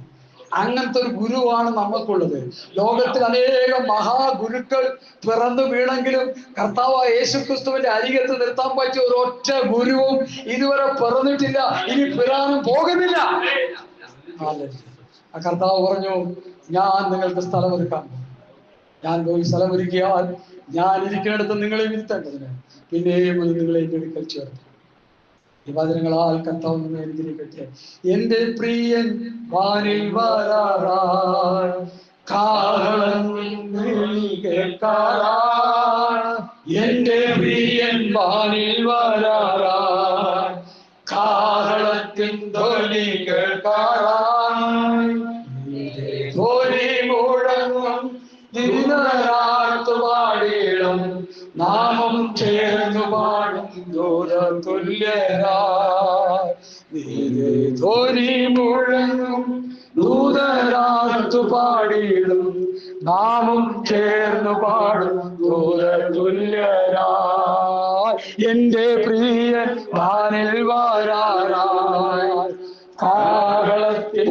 അങ്ങനത്തെ ഒരു ഗുരുവാണ് നമുക്കുള്ളത്. ലോകത്തിൽ അനേകം മഹാഗുരുക്കൾ പിറന്നു വീണെങ്കിലും കർത്താവ് യേശുക്രിസ്തുവിന്റെ അരികത്ത് നിർത്താൻ പറ്റിയ ഒരു ഒറ്റ ഗുരുവും ഇതുവരെ പിറന്നിട്ടില്ല, ഇനി പിറാനും പോകുന്നില്ല. ആ കർത്താവ് പറഞ്ഞു, ഞാൻ നിങ്ങൾക്ക് സ്ഥലമൊരുക്കാം. ഞാൻ പോയി സ്ഥലമൊരുക്കിയാൽ ഞാൻ ഇരിക്കുന്നിടത്ത് നിങ്ങളെ ഇരുത്തേണ്ടതിന് പിന്നെയും നിങ്ങളെ എന്റെ അടുക്കൽ ചേർത്ത്. ഈ വചനങ്ങളാൽ കർത്താവ് നിങ്ങളെ അനുഗ്രഹിക്കട്ടെ. എന്റെ പ്രിയൻ വാനിൽ വരാറായി, കാഹളം കേൾക്കാറായി. എന്റെ പ്രിയൻ വാനിൽ വരാറായി, കാഹളം നാമം ചേർന്നു പാടും ദൂതതുല്യരായി. ധ്വനി മുഴങ്ങും ദൂതരാത്തു പാടിയിടും, നാമം ചേർന്നു പാടും ദൂതതുല്യരായി. എന്റെ പ്രിയൻ വാനിൽ വാരാറായി കാഹളത്തിൽ